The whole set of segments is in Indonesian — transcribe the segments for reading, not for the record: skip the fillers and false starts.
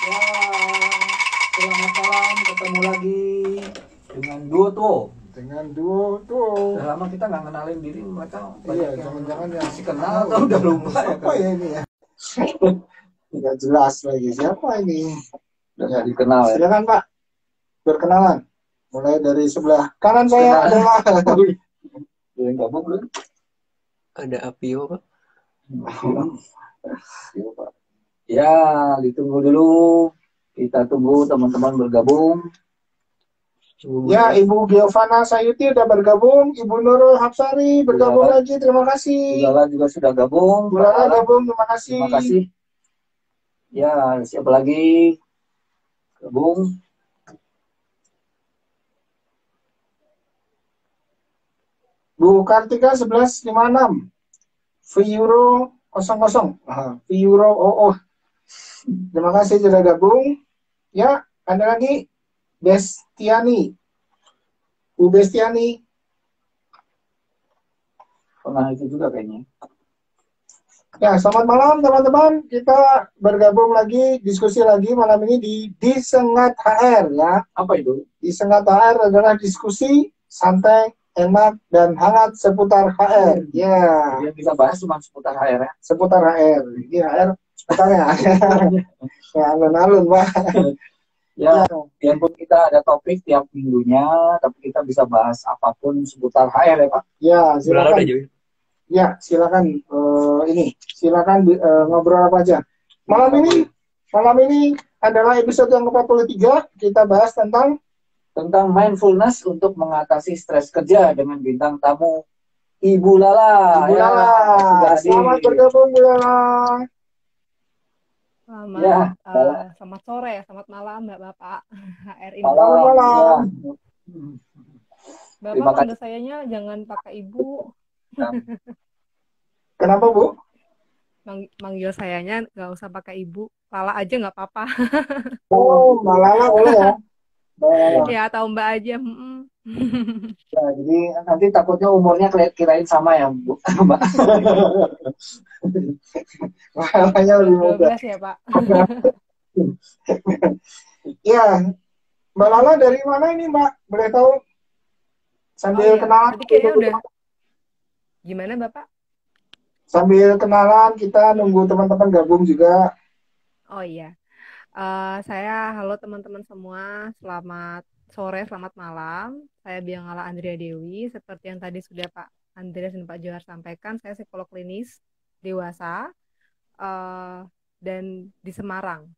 Ya, selamat malam, ketemu lagi dengan duo tuh. Dengan duo tuh. Udah lama kita nggak kenalin diri, mereka Iya, banyak yang jangan-jangan yang masih kenal atau udah lupa ya siapa ya ini ya? Nggak jelas lagi siapa ini. udah nggak dikenal ya. Silakan Pak, berkenalan. Mulai dari sebelah kanan saya adalah Yang gabung belum? Ada Apio, Pak. Iya, Pak. Ya, ditunggu dulu. Kita tunggu teman-teman bergabung. ya Ibu Giovanna Sayuti udah bergabung, Ibu Nurul Hapsari bergabung Lala. lagi, terima kasih. Lala juga sudah gabung. Bu Lala gabung, terima kasih. Terima kasih. Ya, siapa lagi gabung? Bu Kartika 1156 Euro 00 Euro oh. Terima kasih sudah gabung. Ya, ada lagi Bestiani. Bu Bestiani. Pernah itu juga kayaknya. Ya, selamat malam teman-teman. Kita bergabung lagi, diskusi lagi malam ini di Disengat HR ya. Apa itu? Disengat HR adalah diskusi santai, enak, dan hangat seputar HR. Ya. Yang kita bahas cuma seputar HR ya. Seputar HR. Ini HR seputarnya. Ya, alun-alun, Pak. Ya, biarpun kita ada topik tiap minggunya, tapi kita bisa bahas apapun seputar HR ya Pak. Ya, Udah silakan. join. Ya, silakan silakan ngobrol apa aja. Malam ini adalah episode yang ke-43. Kita bahas tentang Mindfulness untuk mengatasi stres kerja dengan bintang tamu Ibu Lala. Ibu Lala. Ya, Selamat bergabung, Bu Lala. Selamat sore, selamat malam Bapak HR ini. Selamat malam. Bapak Terima panggil sayanya jangan pakai Ibu. Kenapa, Bu? Manggil sayanya nggak usah pakai Ibu. Lala aja nggak apa-apa. Oh, Mbak Lala boleh ya? Ya, atau Mbak aja. Ya, jadi nanti takutnya umurnya kirain sama ya, Bu. Mbak. Lalanya lebih muda. 12 ya, Pak. Ya, Mbak Lala dari mana ini, Mbak? Boleh tahu? Sambil kenalan. Tadi kayaknya udah. Gimana, Bapak? Sambil kenalan, kita nunggu teman-teman gabung juga. Oh iya. Halo teman-teman semua. Selamat sore, selamat malam. Saya Biangala Andrea Dewi. Seperti yang tadi sudah Pak Andreas dan Pak Johar sampaikan, saya psikolog klinis dewasa dan di Semarang.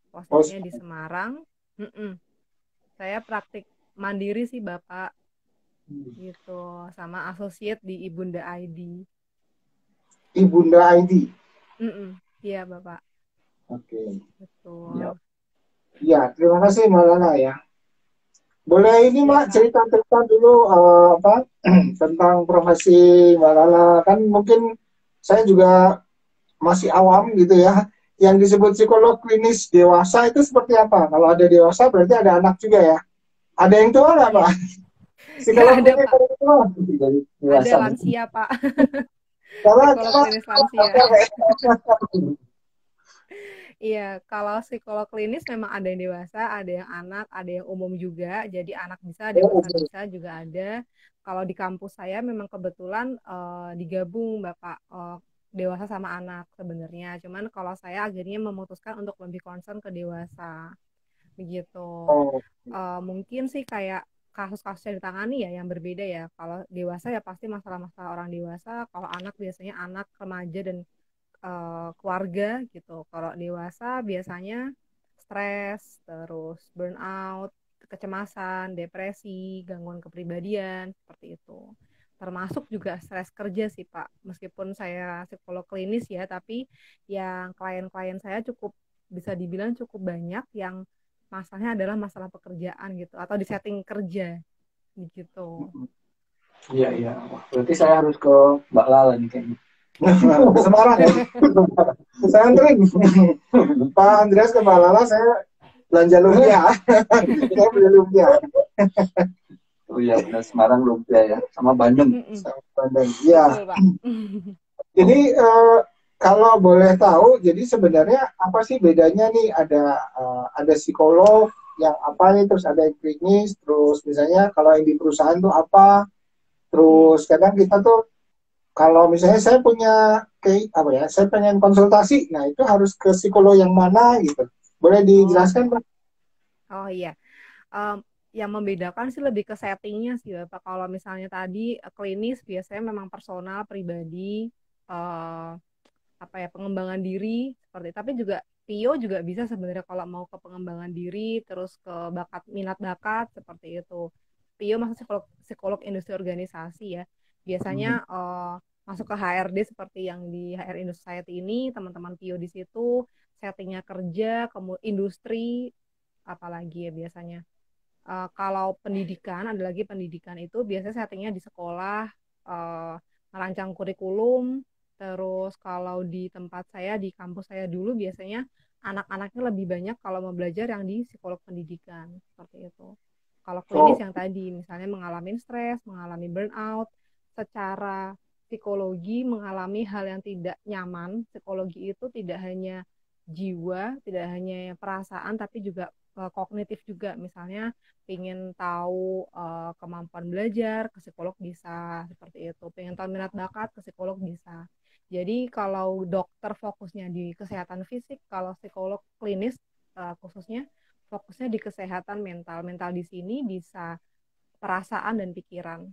Posisinya di Semarang. Saya praktik mandiri sih Bapak. Gitu. Sama associate di Ibunda ID. Ibunda ID. Iya Bapak. Oke. Betul. Ya, terima kasih Mbak Lala ya. Boleh ini Mbak cerita-cerita dulu tentang profesi Mbak Lala. Kan mungkin saya juga masih awam gitu ya. Yang disebut psikolog klinis dewasa itu seperti apa? Kalau ada dewasa berarti ada anak juga ya. Ada yang tua nggak Pak? Psikolog ada, klinis Pak. tua. Ada lansia Pak. Psikolog klinis lansia. Iya, kalau psikolog klinis memang ada yang dewasa, ada yang anak, ada yang umum juga. Jadi anak bisa, dewasa bisa juga ada. Kalau di kampus saya memang kebetulan digabung Bapak dewasa sama anak sebenarnya. Cuman kalau saya akhirnya memutuskan untuk lebih concern ke dewasa. Begitu. Mungkin sih kayak kasus-kasus yang ditangani ya yang berbeda ya. Kalau dewasa ya pasti masalah-masalah orang dewasa. Kalau anak biasanya anak, remaja dan keluarga gitu. Kalau dewasa biasanya stres, terus burnout, kecemasan, depresi, gangguan kepribadian, seperti itu. Termasuk juga stres kerja sih Pak. Meskipun saya psikolog klinis ya, tapi yang klien-klien saya bisa dibilang cukup banyak yang masalahnya adalah masalah pekerjaan gitu atau di setting kerja gitu. Iya. Berarti saya harus ke Mbak Lala nih kayaknya. Semarang ya. Saya anterin Pak Andreas ke Mbak Lala, saya belanja lumpia. Saya beli lumpia. Oh iya, benar Semarang lumpia ya, sama Bandung. Sama Bandung. Iya. Jadi kalau boleh tahu, jadi sebenarnya apa sih bedanya nih? Ada psikolog yang apa nih, terus ada yang klinis, terus misalnya kalau yang di perusahaan tuh apa? Hmm. Terus kadang kita tuh kalau misalnya saya punya kayak apa ya, saya pengen konsultasi, nah itu harus ke psikolog yang mana gitu. Boleh Oh, dijelaskan, Pak? oh iya. Em, yang membedakan sih lebih ke settingnya sih Bapak. Kalau misalnya tadi klinis biasanya memang personal, pribadi, eh, apa ya, pengembangan diri seperti. Tapi juga Pio juga bisa sebenarnya kalau mau ke pengembangan diri, terus ke bakat minat bakat seperti itu. Pio masuk psikolog, psikolog industri organisasi ya. Biasanya masuk ke HRD seperti yang di HR Industry Society ini, teman-teman Pio di situ settingnya kerja, kemudian industri, apalagi ya biasanya. Kalau pendidikan, ada lagi pendidikan itu biasanya settingnya di sekolah, uh, merancang kurikulum. Terus kalau di tempat saya, di kampus saya dulu biasanya anak-anaknya lebih banyak kalau mau belajar yang di psikolog pendidikan, seperti itu. Kalau klinis Oh, yang tadi, misalnya mengalami stres, mengalami burnout, secara psikologi mengalami hal yang tidak nyaman. Psikologi itu tidak hanya jiwa, tidak hanya perasaan, tapi juga kognitif juga. Misalnya pengen tahu kemampuan belajar, ke psikolog bisa seperti itu. Pengen tahu minat bakat, ke psikolog bisa. Jadi kalau dokter fokusnya di kesehatan fisik, kalau psikolog klinis khususnya fokusnya di kesehatan mental. Mental di sini bisa perasaan dan pikiran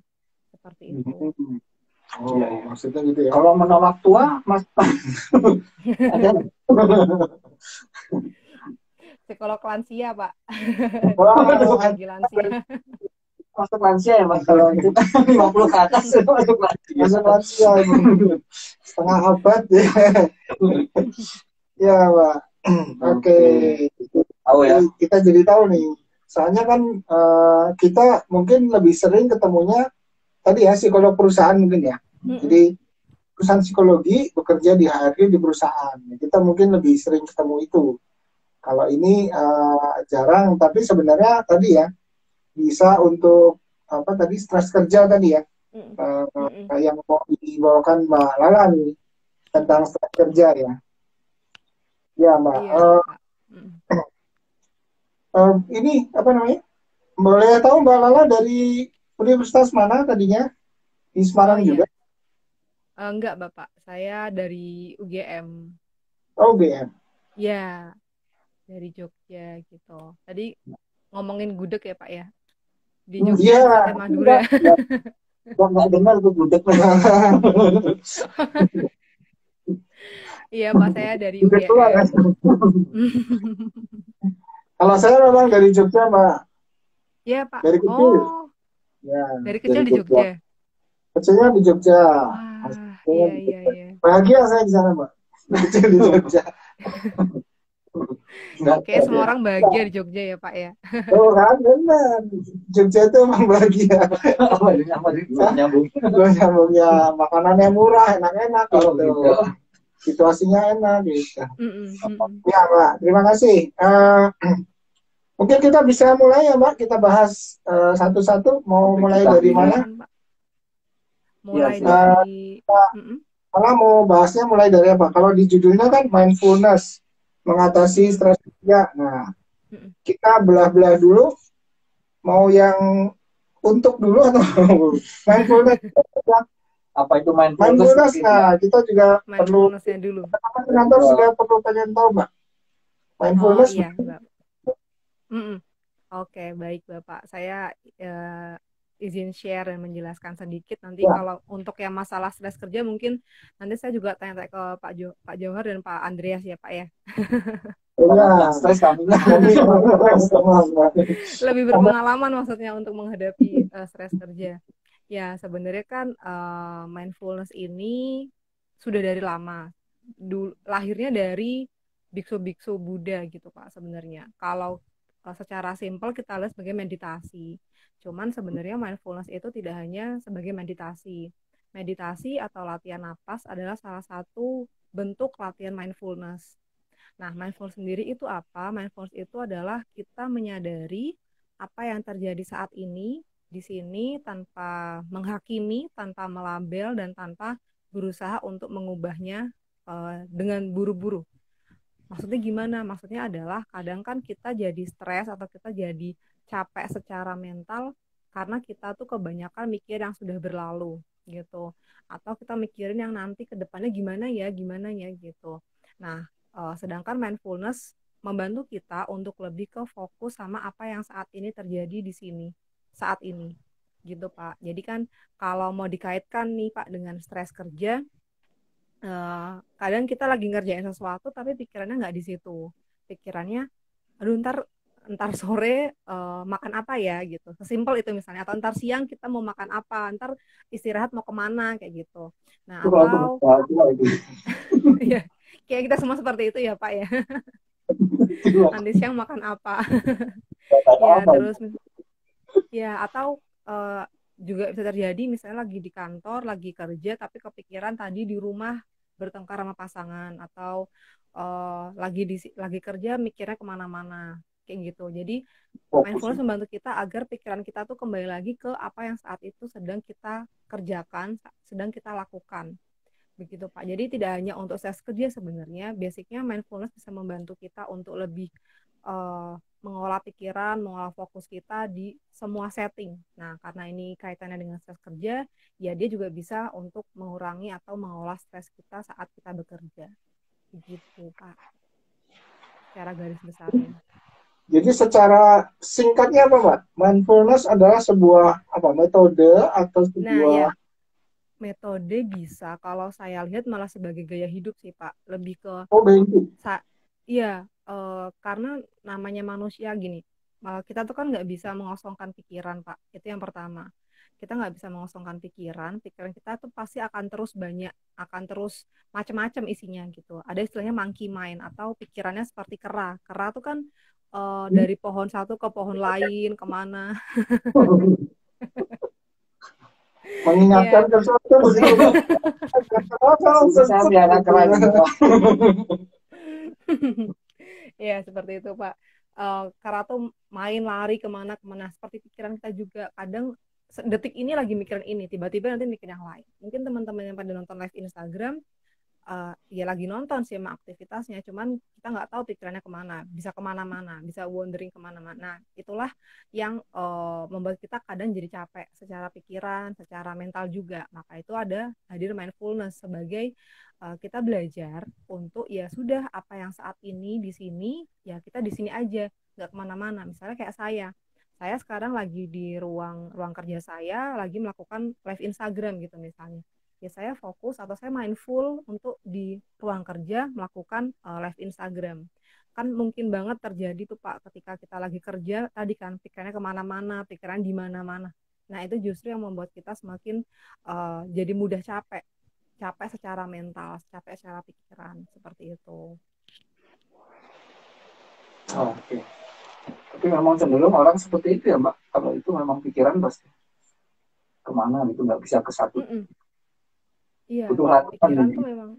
seperti itu. oh, Iya, iya. maksudnya gitu ya. Kalau menolak tua, Mas, ada Psikolog lansia, Pak. Kalau Oh, bagi lansia. masuk lansia ya, Mas. Kalau itu kan 50 ke atas itu masuk lansia. masuk lansia ini. Setengah abad ya. Ya, Pak. Oke. Tahu ya. Jadi kita jadi tahu nih. Soalnya kan kita mungkin lebih sering ketemunya tadi ya psikolog perusahaan mungkin ya. Jadi perusahaan psikologi bekerja di HRD di perusahaan. Kita mungkin lebih sering ketemu itu. Kalau ini jarang, tapi sebenarnya tadi ya bisa untuk apa tadi stres kerja tadi ya. Yang mau dibawakan Mbak Lala nih tentang stres kerja ya. Ya Mbak. Iya, Pak. Ini apa namanya? Boleh tahu Mbak Lala dari universitas mana tadinya? Di Oh Semarang juga? iya. Enggak, Bapak. Saya dari UGM. Oh, BM. Ya, dari Jogja gitu. Tadi ngomongin gudeg ya, Pak ya. Di Jogja Iya, ada sate Madura. Nggak dengar tuh gudeg. Iya, Pak, saya dari Gudeg keluar kan? UGM. Kalau saya memang dari Jogja, Mbak. Iya, Pak. Dari kecil. Oh, Ya, dari kecil dari di Jogja. Jogja. Kecilnya di Jogja. Wah, Aslinya iya, di iya, Jogja. iya. Bahagia saya di sana, Mbak. Kecil di Jogja. Kayak semua orang bahagia di Jogja ya, Pak ya. Oh kan, benar. Jogja itu emang bahagia. Nyambung. Gue nyambung ya, makanannya murah, enak-enak Oh, gitu. gitu. Situasinya enak gitu. Mm-mm. Ya, Mbak. Terima kasih. Mungkin kita bisa mulai ya, Mbak. Kita bahas satu-satu. Mau mulai dari mana? Silakan, Pak. Iya, Mulai silakan. dari mm-mm. Karena mau bahasnya mulai dari apa? Kalau di judulnya kan mindfulness, mengatasi Mm-mm. stres kerja. Nah, Mm-mm. kita belah-belah dulu. Mau yang untuk dulu atau mindfulness? Apa itu mindfulness? Mindfulness. Nah, kita juga perlu, Mindfulness-nya dulu. kantor juga perlu pengen tahu, Mbak. Oh Mindfulness. iya, Mbak. Mm-mm. Oke, baik Bapak. Saya izin share dan menjelaskan sedikit. Nanti Ya, kalau untuk yang masalah stres kerja mungkin nanti saya juga tanya-tanya ke Pak Johar dan Pak Andreas ya Pak ya. ya. Stres kami. Lebih berpengalaman maksudnya untuk menghadapi stres kerja. Ya, sebenarnya kan mindfulness ini sudah dari lama. Lahirnya dari biksu-biksu Buddha gitu Pak sebenarnya. Kalau secara simpel kita lihat sebagai meditasi. Cuman sebenarnya mindfulness itu tidak hanya sebagai meditasi. Meditasi atau latihan napas adalah salah satu bentuk latihan mindfulness. Nah, mindfulness sendiri itu apa? Mindfulness itu adalah kita menyadari apa yang terjadi saat ini di sini tanpa menghakimi, tanpa melabel dan tanpa berusaha untuk mengubahnya dengan buru-buru. Maksudnya gimana? Maksudnya adalah kadang kan kita jadi stres atau kita jadi capek secara mental karena kita tuh kebanyakan mikir yang sudah berlalu gitu. Atau kita mikirin yang nanti ke depannya gimana ya gitu. Nah, sedangkan mindfulness membantu kita untuk lebih ke fokus sama apa yang saat ini terjadi di sini, saat ini. Gitu, Pak. Jadi kan kalau mau dikaitkan nih, Pak, dengan stres kerja, kadang kita lagi ngerjain sesuatu tapi pikirannya nggak di situ. Pikirannya, aduh ntar sore makan apa ya gitu. Sesimpel itu misalnya. Atau ntar siang kita mau makan apa, ntar istirahat mau kemana kayak gitu. Nah, atau ya kayak kita semua seperti itu ya Pak ya. Nanti siang makan apa. Ya terus ya atau juga bisa terjadi misalnya lagi di kantor, lagi kerja tapi kepikiran tadi di rumah bertengkar sama pasangan atau lagi kerja mikirnya kemana-mana kayak gitu. Jadi mindfulness membantu kita agar pikiran kita tuh kembali lagi ke apa yang saat itu sedang kita kerjakan, sedang kita lakukan. Begitu Pak. Jadi tidak hanya untuk stres kerja sebenarnya, basicnya mindfulness bisa membantu kita untuk lebih mengolah pikiran, mengolah fokus kita di semua setting. Nah, karena ini kaitannya dengan stres kerja, ya dia juga bisa untuk mengurangi atau mengolah stres kita saat kita bekerja. Begitu Pak. Secara garis besarnya. Jadi secara singkatnya apa, Mbak? Mindfulness adalah sebuah metode atau sebuah... Nah, ya. Metode bisa, kalau saya lihat malah sebagai gaya hidup sih Pak. Lebih ke... Iya, karena namanya manusia gini, kita tuh kan nggak bisa mengosongkan pikiran Pak. Itu yang pertama. Kita nggak bisa mengosongkan pikiran kita tuh pasti akan terus macam-macam isinya gitu. Ada istilahnya monkey mind atau pikirannya seperti kera. Kera tuh kan dari pohon satu ke pohon lain, kemana. Mengingatkan sesuatu. Saya biar keren. Ya seperti itu Pak. Kera tuh main lari kemana seperti pikiran kita juga kadang detik ini lagi mikirin ini tiba-tiba nanti mikir yang lain. Mungkin teman-teman yang pada nonton live Instagram ya lagi nonton sih sama aktivitasnya, cuman kita nggak tahu pikirannya kemana, bisa kemana-mana, bisa wandering kemana-mana. Nah itulah yang membuat kita kadang jadi capek secara pikiran, secara mental juga. Maka itu ada hadir mindfulness sebagai kita belajar untuk ya sudah apa yang saat ini di sini ya kita di sini aja, nggak kemana-mana. Misalnya kayak saya sekarang lagi di ruang kerja saya lagi melakukan live Instagram gitu misalnya. Ya saya fokus atau saya mindful untuk di ruang kerja melakukan live Instagram. Kan mungkin banget terjadi tuh Pak ketika kita lagi kerja tadi kan pikirannya kemana-mana, pikiran di mana-mana. Nah itu justru yang membuat kita semakin jadi mudah capek secara mental, capek secara pikiran seperti itu. Oke. Tapi memang cenderung orang seperti itu ya Mbak. Kalau itu memang pikiran pasti kemana gitu, nggak bisa ke satu. Iya, butuh latihan pikiran ini. tuh memang,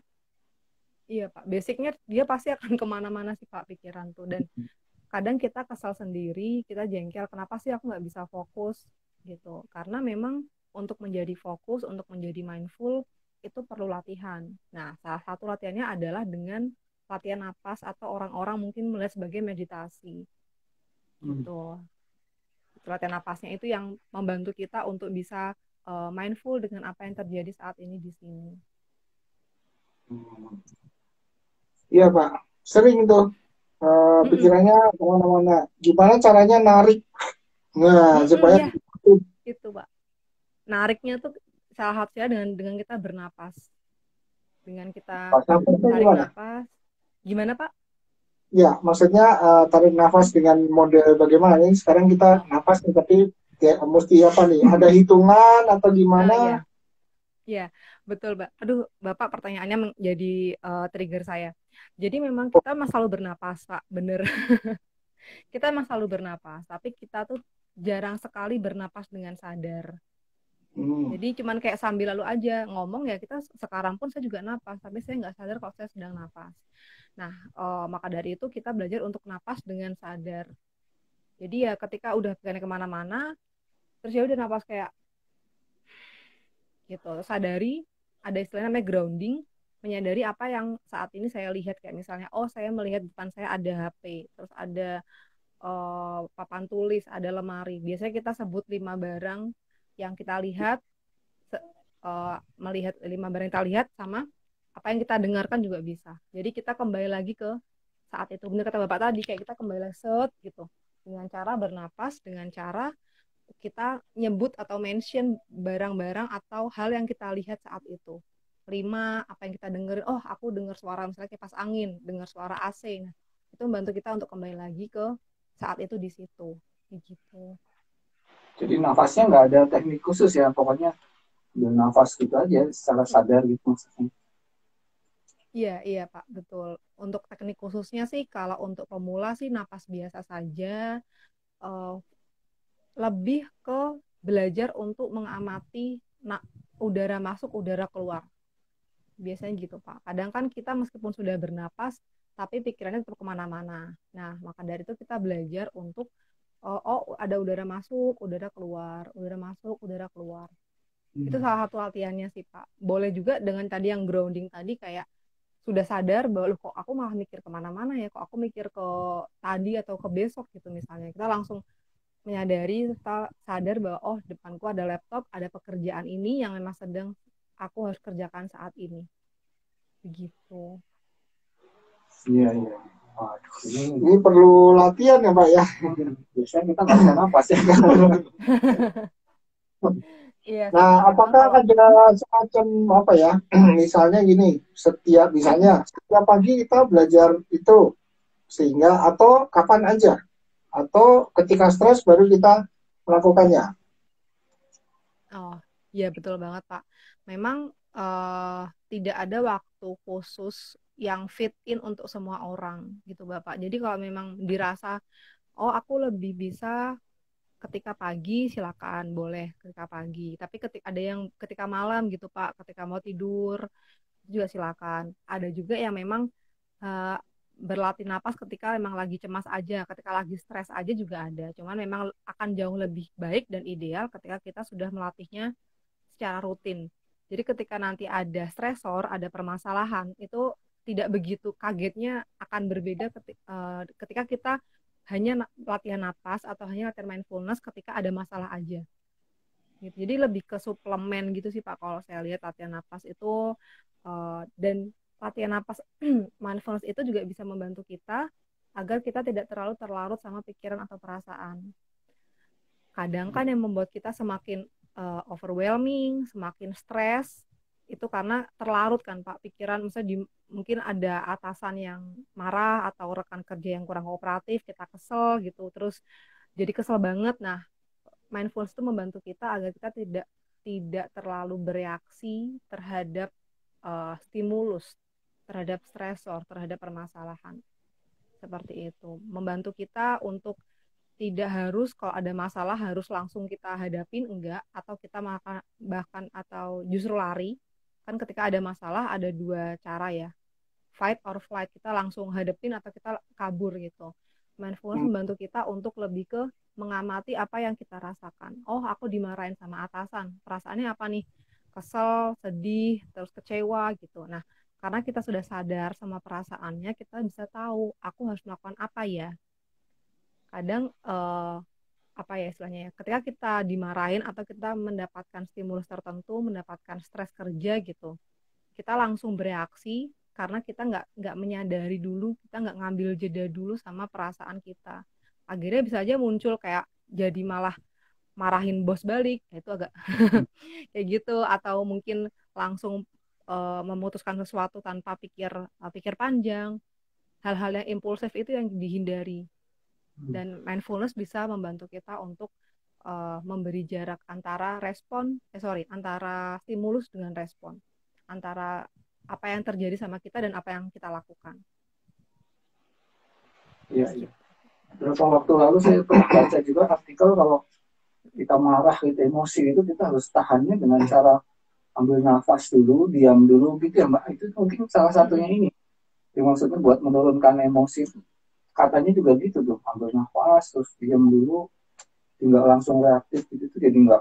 iya Pak, basicnya dia pasti akan kemana-mana sih Pak pikiran tuh. Dan kadang kita kesal sendiri, kita jengkel, kenapa sih aku nggak bisa fokus gitu. Karena memang untuk menjadi fokus, untuk menjadi mindful, itu perlu latihan. Nah, salah satu latihannya adalah dengan latihan napas atau orang-orang mungkin melihat sebagai meditasi. Gitu. Latihan napasnya itu yang membantu kita untuk bisa mindful dengan apa yang terjadi saat ini di sini. Iya Pak, sering tuh pikirannya kemana-mana. Gimana caranya narik? Nah, supaya itu Pak. Nariknya tuh salah satunya dengan kita bernapas. Dengan kita tarik napas. Gimana Pak? Ya, maksudnya tarik nafas dengan model bagaimana nih? Sekarang kita nafas nih, tapi kayak mesti apa nih? Ada hitungan atau gimana? Iya, betul, Mbak. Aduh, Bapak pertanyaannya menjadi trigger saya. Jadi memang kita emang selalu bernapas, Pak. Bener. Kita emang selalu bernapas, tapi kita tuh jarang sekali bernapas dengan sadar. Jadi cuman kayak sambil lalu aja ngomong ya kita sekarang pun saya juga napas, tapi saya nggak sadar kalau saya sedang napas. Nah, maka dari itu kita belajar untuk napas dengan sadar. Jadi ya ketika udah pikirannya kemana-mana, terus ya udah napas kayak gitu, sadari, ada istilahnya namanya grounding. menyadari apa yang saat ini saya lihat, kayak misalnya oh saya melihat depan saya ada HP, terus ada papan tulis, ada lemari. Biasanya kita sebut 5 barang yang kita lihat, melihat 5 barang yang kita lihat sama apa yang kita dengarkan juga bisa. Jadi kita kembali lagi ke saat itu. Benar kata Bapak tadi, kayak kita kembali set gitu. Dengan cara bernapas, dengan cara kita nyebut atau mention barang-barang atau hal yang kita lihat saat itu. 5, apa yang kita dengerin. Oh, aku dengar suara misalnya kipas angin, dengar suara AC. Nah, itu membantu kita untuk kembali lagi ke saat itu di situ. Gitu. Jadi nafasnya nggak ada teknik khusus ya, pokoknya bernafas gitu aja secara sadar gitu maksudnya. Iya Pak, betul. Untuk teknik khususnya sih, kalau untuk pemula sih napas biasa saja, lebih ke belajar untuk mengamati udara masuk, udara keluar. Biasanya gitu Pak. Kadang kan kita meskipun sudah bernapas, tapi pikirannya tetap kemana-mana. Nah, maka dari itu kita belajar untuk, oh ada udara masuk, udara keluar, udara masuk, udara keluar. Itu salah satu latihannya sih Pak. Boleh juga dengan tadi yang grounding tadi, kayak sudah sadar bahwa loh, kok aku malah mikir kemana-mana ya, kok aku mikir ke tadi atau ke besok gitu misalnya. Kita langsung menyadari, kita sadar bahwa oh depanku ada laptop, ada pekerjaan ini yang memang sedang aku harus kerjakan saat ini. Begitu. Iya. Waduh, Ini perlu latihan ya Pak ya. biasanya kita nggak bisa napas ya. Iya, Nah, apakah ada semacam apa ya? Misalnya gini, setiap pagi kita belajar itu sehingga atau kapan aja atau ketika stres baru kita melakukannya. Oh, iya betul banget Pak. Memang tidak ada waktu khusus yang fit in untuk semua orang gitu Bapak. Jadi kalau memang dirasa oh aku lebih bisa ketika pagi, silakan boleh ketika pagi. Tapi ketika ada yang ketika malam gitu Pak, ketika mau tidur juga silakan. Ada juga yang memang uh, berlatih napas ketika memang lagi cemas aja, ketika lagi stres aja juga ada. Cuman memang akan jauh lebih baik dan ideal ketika kita sudah melatihnya secara rutin. Jadi ketika nanti ada stresor, ada permasalahan, itu tidak begitu kagetnya, akan berbeda ketika kita hanya latihan napas atau hanya latihan mindfulness ketika ada masalah aja. Gitu. Jadi lebih ke suplemen gitu sih Pak, kalau saya lihat latihan napas itu, dan latihan napas mindfulness itu juga bisa membantu kita agar kita tidak terlalu terlarut sama pikiran atau perasaan. Kadang kan yang membuat kita semakin overwhelming, semakin stres, itu karena terlarut kan Pak pikiran, misalnya mungkin ada atasan yang marah atau rekan kerja yang kurang kooperatif, kita kesel gitu, terus jadi kesel banget. Nah, mindfulness itu membantu kita agar kita tidak terlalu bereaksi terhadap stimulus, terhadap stresor, terhadap permasalahan. Seperti itu. Membantu kita untuk tidak harus kalau ada masalah harus langsung kita hadapin, enggak, atau kita bahkan atau justru lari. Kan ketika ada masalah ada 2 cara ya, fight or flight, kita langsung hadapin atau kita kabur gitu. Mindfulness membantu kita untuk lebih ke mengamati apa yang kita rasakan. Oh, aku dimarahin sama atasan, perasaannya apa nih? Kesel, sedih, terus kecewa gitu. Nah, karena kita sudah sadar sama perasaannya, kita bisa tahu aku harus melakukan apa ya. Kadang apa ya istilahnya ya, ketika kita dimarahin atau kita mendapatkan stimulus tertentu, mendapatkan stres kerja gitu, kita langsung bereaksi karena kita nggak menyadari dulu, kita nggak ngambil jeda dulu sama perasaan kita. Akhirnya bisa aja muncul kayak jadi malah marahin bos balik, itu agak kayak gitu, atau mungkin langsung memutuskan sesuatu tanpa pikir panjang. Hal-hal yang impulsif itu yang dihindari. Dan mindfulness bisa membantu kita untuk memberi jarak antara antara stimulus dengan respon, antara apa yang terjadi sama kita dan apa yang kita lakukan. Iya. Beberapa waktu lalu saya pernah baca juga artikel kalau kita marah, kita emosi itu kita harus tahannya dengan cara ambil nafas dulu, diam dulu gitu ya Mbak. Itu mungkin salah satunya ini. Jadi maksudnya buat menurunkan emosi. Katanya juga gitu tuh, ambil nafas terus diam dulu, tinggal langsung reaktif gitu, jadi nggak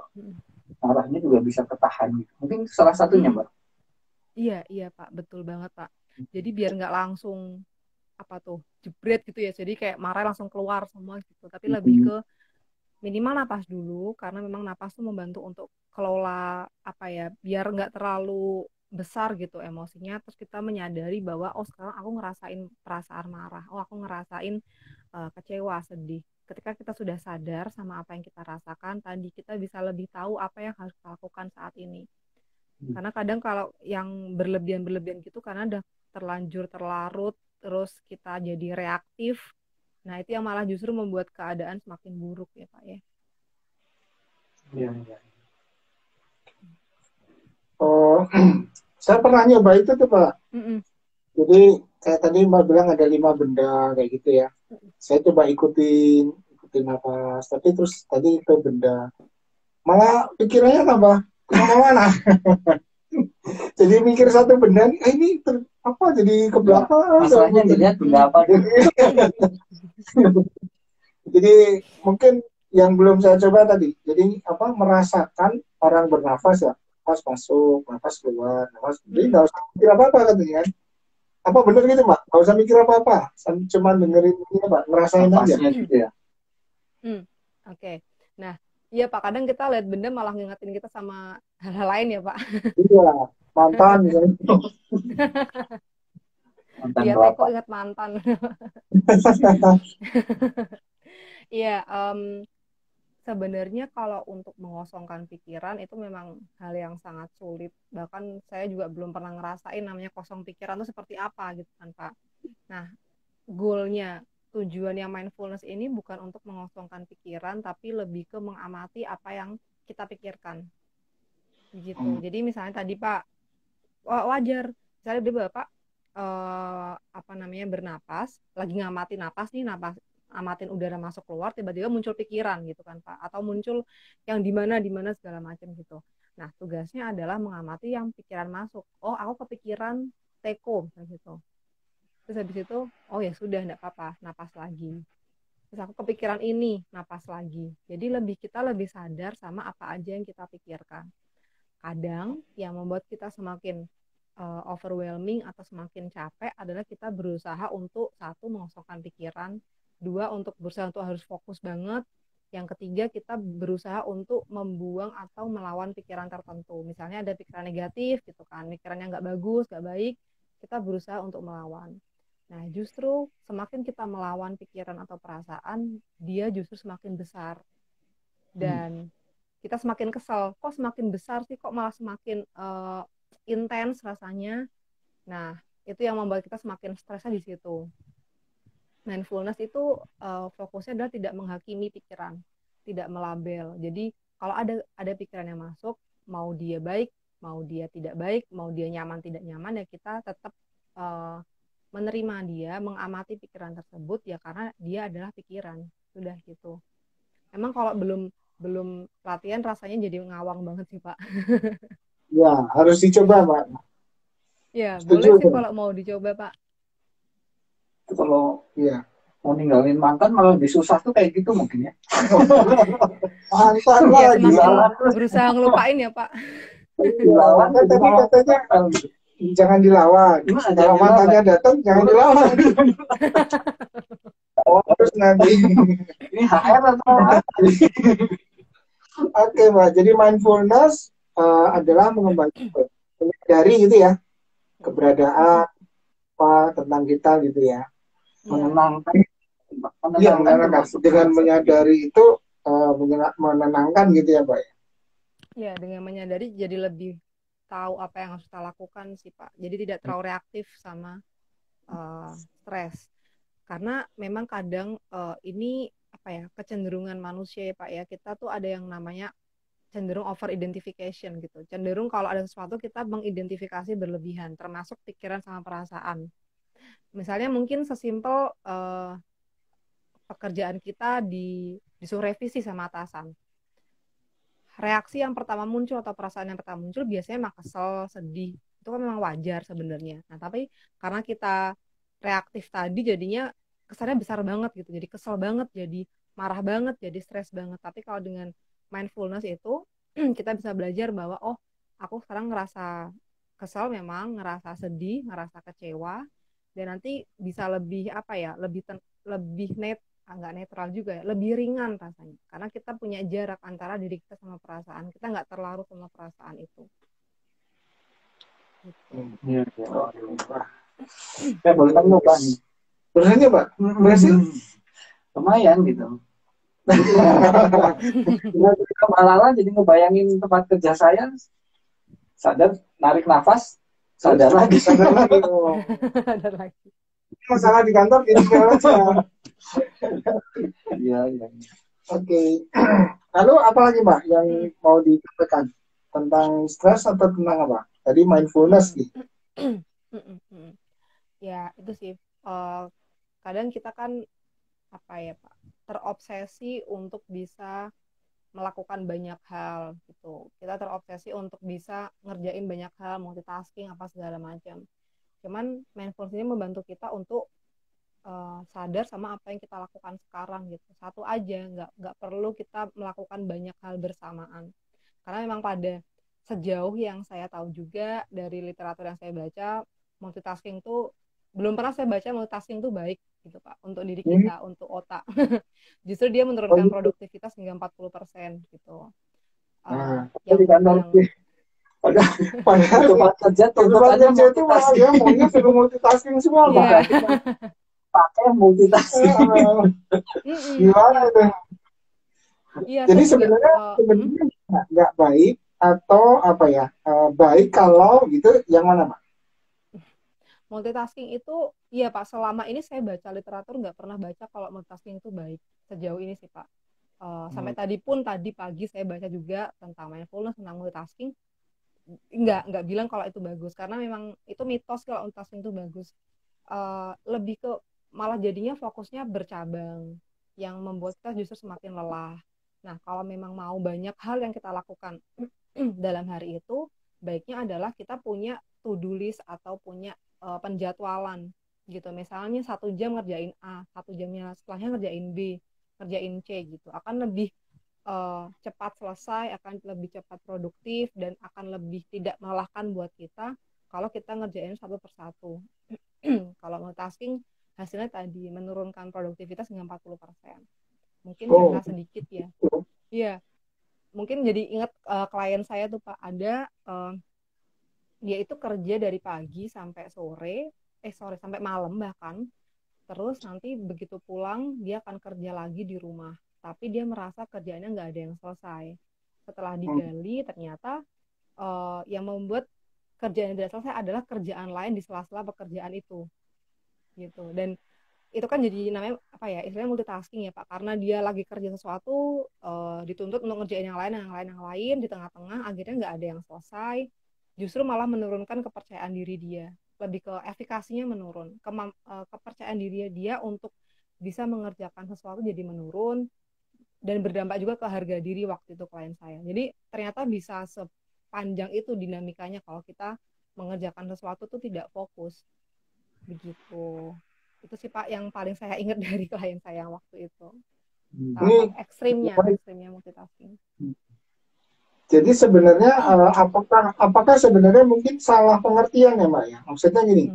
marahnya juga bisa ketahan gitu. Mungkin itu salah satunya Mbak. Iya, iya Pak, betul banget Pak. Jadi biar nggak langsung apa tuh jebret gitu ya. Jadi kayak marah langsung keluar semua gitu. Tapi lebih ke minimal napas dulu karena memang napas tuh membantu untuk kelola apa ya, biar nggak terlalu besar gitu emosinya. Terus kita menyadari bahwa oh sekarang aku ngerasain perasaan marah. Oh aku ngerasain kecewa, sedih. Ketika kita sudah sadar sama apa yang kita rasakan, tadi kita bisa lebih tahu apa yang harus kita lakukan saat ini. Karena kadang kalau yang berlebihan-berlebihan gitu karena udah terlanjur terlarut terus kita jadi reaktif. Nah, itu yang malah justru membuat keadaan semakin buruk ya, Pak ya. Iya, iya. Oh, saya pernah nyoba itu tuh Pak. Mm-mm. Jadi kayak tadi Mbak bilang ada 5 benda kayak gitu ya. Saya coba ikutin napas. Tapi terus tadi itu benda. Malah pikirannya tambah kemana-mana. Jadi mikir satu benda ini apa jadi ke belakang. Masalahnya dilihat benda apa dulu. Jadi mungkin yang belum saya coba tadi. Jadi apa merasakan orang bernafas ya. Nafas masuk, nafas keluar, nafas. Jadi nggak usah mikir apa-apa katanya kan. Apa bener gitu Mbak? Nggak usah mikir apa-apa. Cuma dengerin ini Mbak, ngerasain aja. Napasnya gitu ya. Oke. Nah, iya Pak, kadang kita lihat benda malah ngingetin kita sama hal-hal lain ya Pak. Iya, mantan gitu. Mantan Iya, kelapa. kok ingat mantan. Iya, sebenarnya kalau untuk mengosongkan pikiran itu memang hal yang sangat sulit. Bahkan saya juga belum pernah ngerasain namanya kosong pikiran itu seperti apa gitu kan Pak. Nah, goalnya, tujuannya mindfulness ini bukan untuk mengosongkan pikiran, tapi lebih ke mengamati apa yang kita pikirkan. Begitu. Jadi misalnya tadi Pak, wajar. Misalnya dia Bapak apa namanya bernapas, lagi ngamati napas nih, napas amatin udara masuk keluar, tiba-tiba muncul pikiran gitu kan Pak, atau muncul yang di mana segala macam gitu. Nah tugasnya adalah mengamati yang pikiran masuk. Oh aku kepikiran teko gitu. Terus habis itu oh ya sudah enggak apa-apa, napas lagi. Terus aku kepikiran ini, napas lagi. Jadi kita lebih sadar sama apa aja yang kita pikirkan. Kadang yang membuat kita semakin overwhelming atau semakin capek adalah kita berusaha untuk satu mengosongkan pikiran, dua untuk berusaha untuk harus fokus banget, yang ketiga kita berusaha untuk membuang atau melawan pikiran tertentu. Misalnya ada pikiran negatif gitu kan, pikiran yang nggak bagus, nggak baik, kita berusaha untuk melawan. Nah justru semakin kita melawan pikiran atau perasaan, dia justru semakin besar dan kita semakin kesel. Kok semakin besar sih? Kok malah semakin intens rasanya. Nah, itu yang membuat kita semakin stresnya di situ. Mindfulness itu fokusnya adalah tidak menghakimi pikiran, tidak melabel. Jadi kalau ada pikiran yang masuk, mau dia baik, mau dia tidak baik, mau dia nyaman tidak nyaman, ya kita tetap menerima dia, mengamati pikiran tersebut ya karena dia adalah pikiran. Sudah gitu. Emang kalau belum latihan rasanya jadi ngawang banget sih Pak. Ya, harus dicoba Mbak. Ya, Setuju, boleh sih Pak. kalau mau dicoba, Pak. Itu kalau Iya. mau ninggalin mantan malah lebih susah tuh kayak gitu mungkin ya. Mantan Ya, lagi. semakin berusaha ngelupain ya, Pak. Dilawan kan tadi katanya jangan dilawan. Kalau mantannya datang jangan dilawan. Terus nanti. Ini HR atau apa? Oke Mbak, jadi mindfulness adalah menyadari gitu ya keberadaan apa tentang kita gitu ya. Menenangkan. Iya, dengan menyadari itu menenangkan gitu ya Pak. Ya, dengan menyadari jadi lebih tahu apa yang harus kita lakukan sih Pak. Jadi tidak terlalu reaktif sama stres. Karena memang kadang ini apa ya kecenderungan manusia ya Pak ya. Kita tuh ada yang namanya cenderung over identification gitu. Cenderung kalau ada sesuatu kita mengidentifikasi berlebihan, termasuk pikiran sama perasaan. Misalnya mungkin sesimpel pekerjaan kita disuruh revisi sama atasan. Reaksi yang pertama muncul atau perasaan yang pertama muncul biasanya emang kesel, sedih. Itu kan memang wajar sebenarnya. Nah, tapi karena kita reaktif tadi jadinya kesannya besar banget gitu. Jadi kesel banget, jadi marah banget, jadi stres banget. Tapi kalau dengan mindfulness itu kita bisa belajar bahwa oh, aku sekarang ngerasa kesel memang, ngerasa sedih, ngerasa kecewa, dan nanti bisa lebih apa ya, lebih nggak netral juga ya, lebih ringan rasanya. Karena kita punya jarak antara diri kita sama perasaan, kita nggak terlarut sama perasaan itu. Gitu. Iya, iya. Boleh kan nyoba nih. Terus aja Pak, berhasil? Lumayan gitu. Ke Malala jadi ngebayangin tempat kerja saya, sadar, narik nafas, sadar lagi. Ada lagi. Masalah di kantor ini aja. Iya, iya. Oke. Lalu apa lagi Mbak yang mau dikatakan tentang stres atau tentang apa? Tadi mindfulness nih. Ya itu sih. Kadang kita kan apa ya Pak, terobsesi untuk bisa melakukan banyak hal gitu. Kita terobsesi untuk bisa ngerjain banyak hal, multitasking apa segala macam. Cuman mindfulness ini membantu kita untuk sadar sama apa yang kita lakukan sekarang gitu. Satu aja, nggak perlu kita melakukan banyak hal bersamaan. Karena memang pada sejauh yang saya tahu juga dari literatur yang saya baca, multitasking tuh belum pernah saya baca multitasking tuh baik gitu Pak untuk diri kita, untuk otak. Justru dia menurunkan produktivitas hingga 40% gitu. Padahal tempat kerja itu malah dia maunya suruh multitasking semua Pak. Pakai multitasking. Gimana itu? Jadi sebenarnya nggak baik atau apa ya, baik kalau gitu, yang mana Pak? Multitasking itu, iya Pak, selama ini saya baca literatur nggak pernah baca kalau multitasking itu baik. Sejauh ini sih Pak. Sampai tadi pagi saya baca juga tentang mindfulness, tentang multitasking. Nggak bilang kalau itu bagus. Karena memang itu mitos kalau multitasking itu bagus. Lebih ke malah jadinya fokusnya bercabang. Yang membuat kita justru semakin lelah. Nah, kalau memang mau banyak hal yang kita lakukan dalam hari itu, baiknya adalah kita punya to-do list atau punya penjadwalan gitu. Misalnya 1 jam ngerjain A, 1 jamnya setelahnya ngerjain B, ngerjain C gitu. Akan lebih cepat selesai, akan lebih cepat produktif, dan akan lebih tidak melelahkan buat kita kalau kita ngerjain satu persatu. Kalau multitasking hasilnya tadi menurunkan produktivitas hingga 40%. Mungkin cerita sedikit ya. Iya. Mungkin jadi ingat klien saya tuh Pak, ada dia itu kerja dari pagi sampai sampai malam bahkan. Terus nanti begitu pulang dia akan kerja lagi di rumah. Tapi dia merasa kerjaannya nggak ada yang selesai. Setelah digali ternyata yang membuat kerjaan yang tidak selesai adalah kerjaan lain di sela-sela pekerjaan itu. Gitu. Dan itu kan jadi namanya apa ya, istilahnya multitasking ya Pak, karena dia lagi kerja sesuatu dituntut untuk ngerjain yang lain di tengah-tengah, akhirnya nggak ada yang selesai, justru malah menurunkan kepercayaan diri dia, lebih ke efikasinya menurun, kepercayaan diri dia untuk bisa mengerjakan sesuatu jadi menurun, dan berdampak juga ke harga diri waktu itu klien saya. Jadi ternyata bisa sepanjang itu dinamikanya kalau kita mengerjakan sesuatu tuh tidak fokus begitu. Itu sih Pak yang paling saya ingat dari klien saya waktu itu. Ekstrimnya multitasking. Jadi sebenarnya apakah sebenarnya mungkin salah pengertian ya Mbak ya? Maksudnya gini,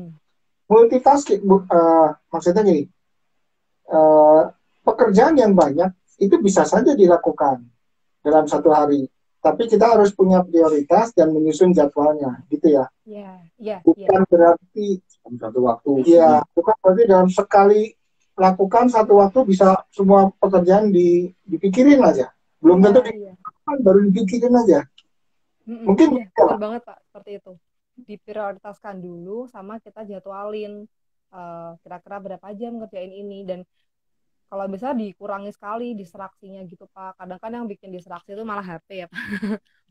multitasking maksudnya gini, pekerjaan yang banyak itu bisa saja dilakukan dalam satu hari, tapi kita harus punya prioritas dan menyusun jadwalnya, gitu ya? Bukan berarti satu waktu. Iya, bukan berarti dalam sekali lakukan satu waktu bisa semua pekerjaan dipikirin aja. Belum tentu baru dipikirin aja. Mungkin betul banget Pak, seperti itu. Diprioritaskan dulu sama kita jadwalin kira-kira berapa jam ngerjain ini, dan kalau bisa dikurangi sekali distraksinya gitu Pak. Kadang kan yang bikin distraksi itu malah HP ya Pak.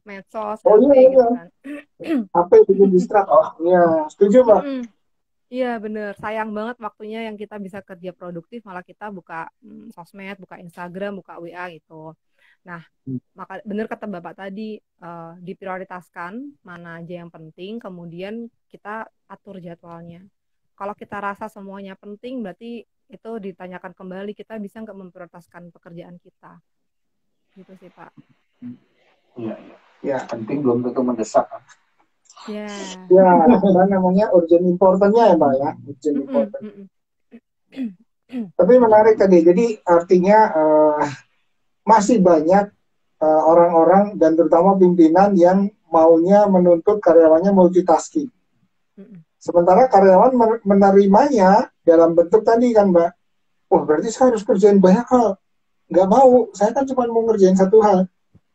Medsos, HP gitu kan. HP bikin distraksi. Iya, setuju Pak. Iya bener, sayang banget waktunya yang kita bisa kerja produktif malah kita buka sosmed, buka Instagram, buka WA gitu. Nah, maka bener kata Bapak tadi, diprioritaskan mana aja yang penting, kemudian kita atur jadwalnya. Kalau kita rasa semuanya penting, berarti itu ditanyakan kembali, kita bisa nggak memprioritaskan pekerjaan kita. Gitu sih Pak. Iya, penting belum tentu mendesak. Ya. Ya, apa namanya urgent importantnya ya Mbak ya, urgent Mm-mm, important. mm-mm. Tapi menarik tadi, jadi artinya masih banyak orang-orang dan terutama pimpinan yang maunya menuntut karyawannya multitasking. Mm-mm. Sementara karyawan menerimanya dalam bentuk tadi kan Mbak, wah berarti saya harus kerjain banyak hal. Nggak mau, saya kan cuma mau ngerjain satu hal.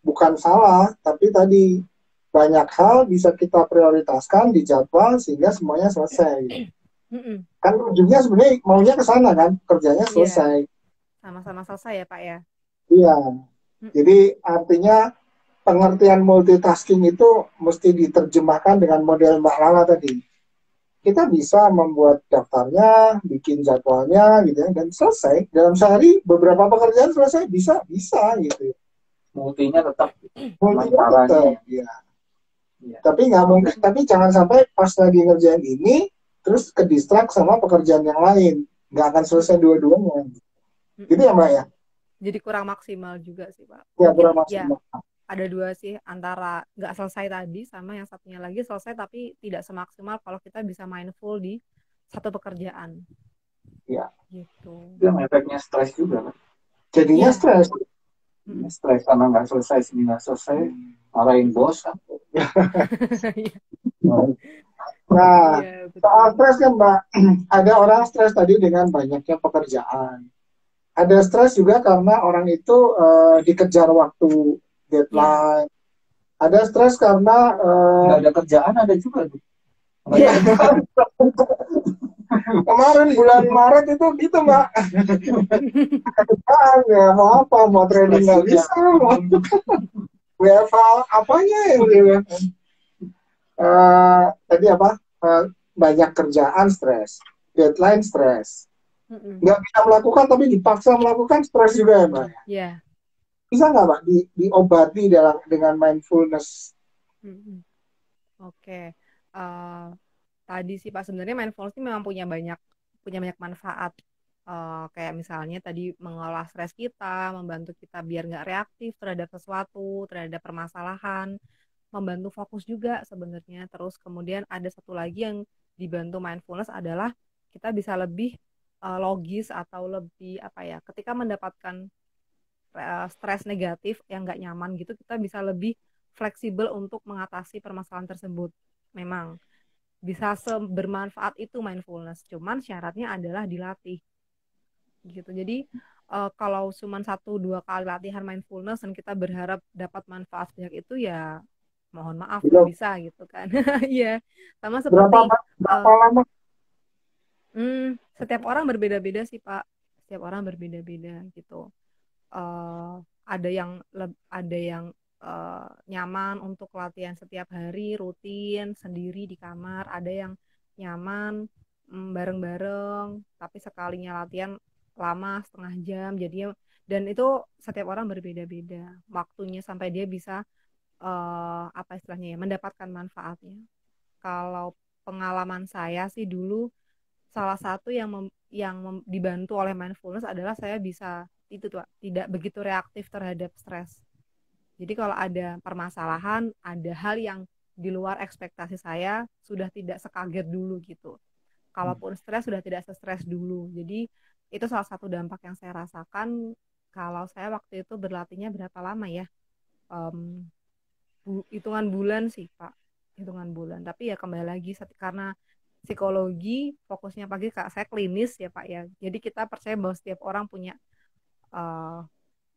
Bukan salah, tapi tadi banyak hal bisa kita prioritaskan di jadwal sehingga semuanya selesai. Mm-mm. Kan ujungnya sebenarnya maunya ke sana kan, kerjanya Iya, selesai. sama-sama selesai ya Pak ya. Iya, Mm-mm. jadi artinya pengertian multitasking itu mesti diterjemahkan dengan model Mbak Lala tadi. Kita bisa membuat daftarnya, bikin jadwalnya gitu ya, dan selesai. Dalam sehari beberapa pekerjaan selesai, bisa gitu ya. Multinya tetap Multinya caranya. tetap, ya. Tapi nggak mungkin, tapi jangan sampai pas lagi ngerjain ini, terus ke distract sama pekerjaan yang lain. Nggak akan selesai dua-duanya. Gitu ya Mbak ya? Jadi kurang maksimal juga sih Pak. Ya, Mungkin kurang ya maksimal. ada dua sih, antara nggak selesai tadi sama yang satunya lagi selesai tapi tidak semaksimal kalau kita bisa mindful di satu pekerjaan Ya. gitu. Itu yang efeknya stres juga kan. Jadinya Iya. stres. Stres karena nggak selesai, sini nggak selesai, marahin bos kan. Nah, Iya, soal betul. stres kan Mbak, ada orang stres tadi dengan banyaknya pekerjaan. Ada stres juga karena orang itu dikejar waktu, Iya. deadline. Ada stres karena Nggak ada kerjaan ada juga tuh. Nggak Iya. ada kerjaan. kemarin bulan Maret itu gitu Mbak. Kerjaan ya mau apa, mau training nggak bisa, mau WFH apanya yang gitu. Tadi apa? Banyak kerjaan stres, deadline stres. Mm-mm. Nggak bisa melakukan tapi dipaksa melakukan stres juga ya Mbak. Iya. Bisa nggak Mbak diobati dengan mindfulness? Oke. Eh, tadi sih Pak, sebenarnya mindfulness ini memang punya banyak manfaat. Kayak misalnya tadi mengolah stres kita, membantu kita biar nggak reaktif terhadap sesuatu, terhadap permasalahan, membantu fokus juga sebenarnya. Terus kemudian ada satu lagi yang dibantu mindfulness adalah kita bisa lebih logis atau lebih apa ya, ketika mendapatkan stres negatif yang nggak nyaman gitu, kita bisa lebih fleksibel untuk mengatasi permasalahan tersebut. Memang bisa bermanfaat itu mindfulness, cuman syaratnya adalah dilatih gitu. Jadi kalau cuma 1-2 kali latihan mindfulness dan kita berharap dapat manfaat banyak itu, ya mohon maaf nggak Belum. bisa gitu kan. Iya, sama Berapa seperti berapa lama? setiap orang berbeda-beda sih Pak, setiap orang berbeda-beda gitu. uh, ada yang nyaman untuk latihan setiap hari rutin sendiri di kamar, ada yang nyaman bareng-bareng tapi sekalinya latihan lama setengah jam jadinya, dan itu setiap orang berbeda-beda waktunya sampai dia bisa apa istilahnya ya, mendapatkan manfaatnya. Kalau pengalaman saya sih dulu, salah satu yang dibantu oleh mindfulness adalah saya bisa itu tuh tidak begitu reaktif terhadap stres. Jadi kalau ada permasalahan, ada hal yang di luar ekspektasi saya, sudah tidak sekaget dulu gitu. Kalaupun stres, sudah tidak stres dulu. Jadi itu salah satu dampak yang saya rasakan. Kalau saya waktu itu berlatihnya berapa lama ya? Um, Hitungan bulan sih Pak, hitungan bulan. Tapi ya kembali lagi karena psikologi fokusnya pagi, Kak, saya klinis ya Pak ya, jadi kita percaya bahwa setiap orang punya uh,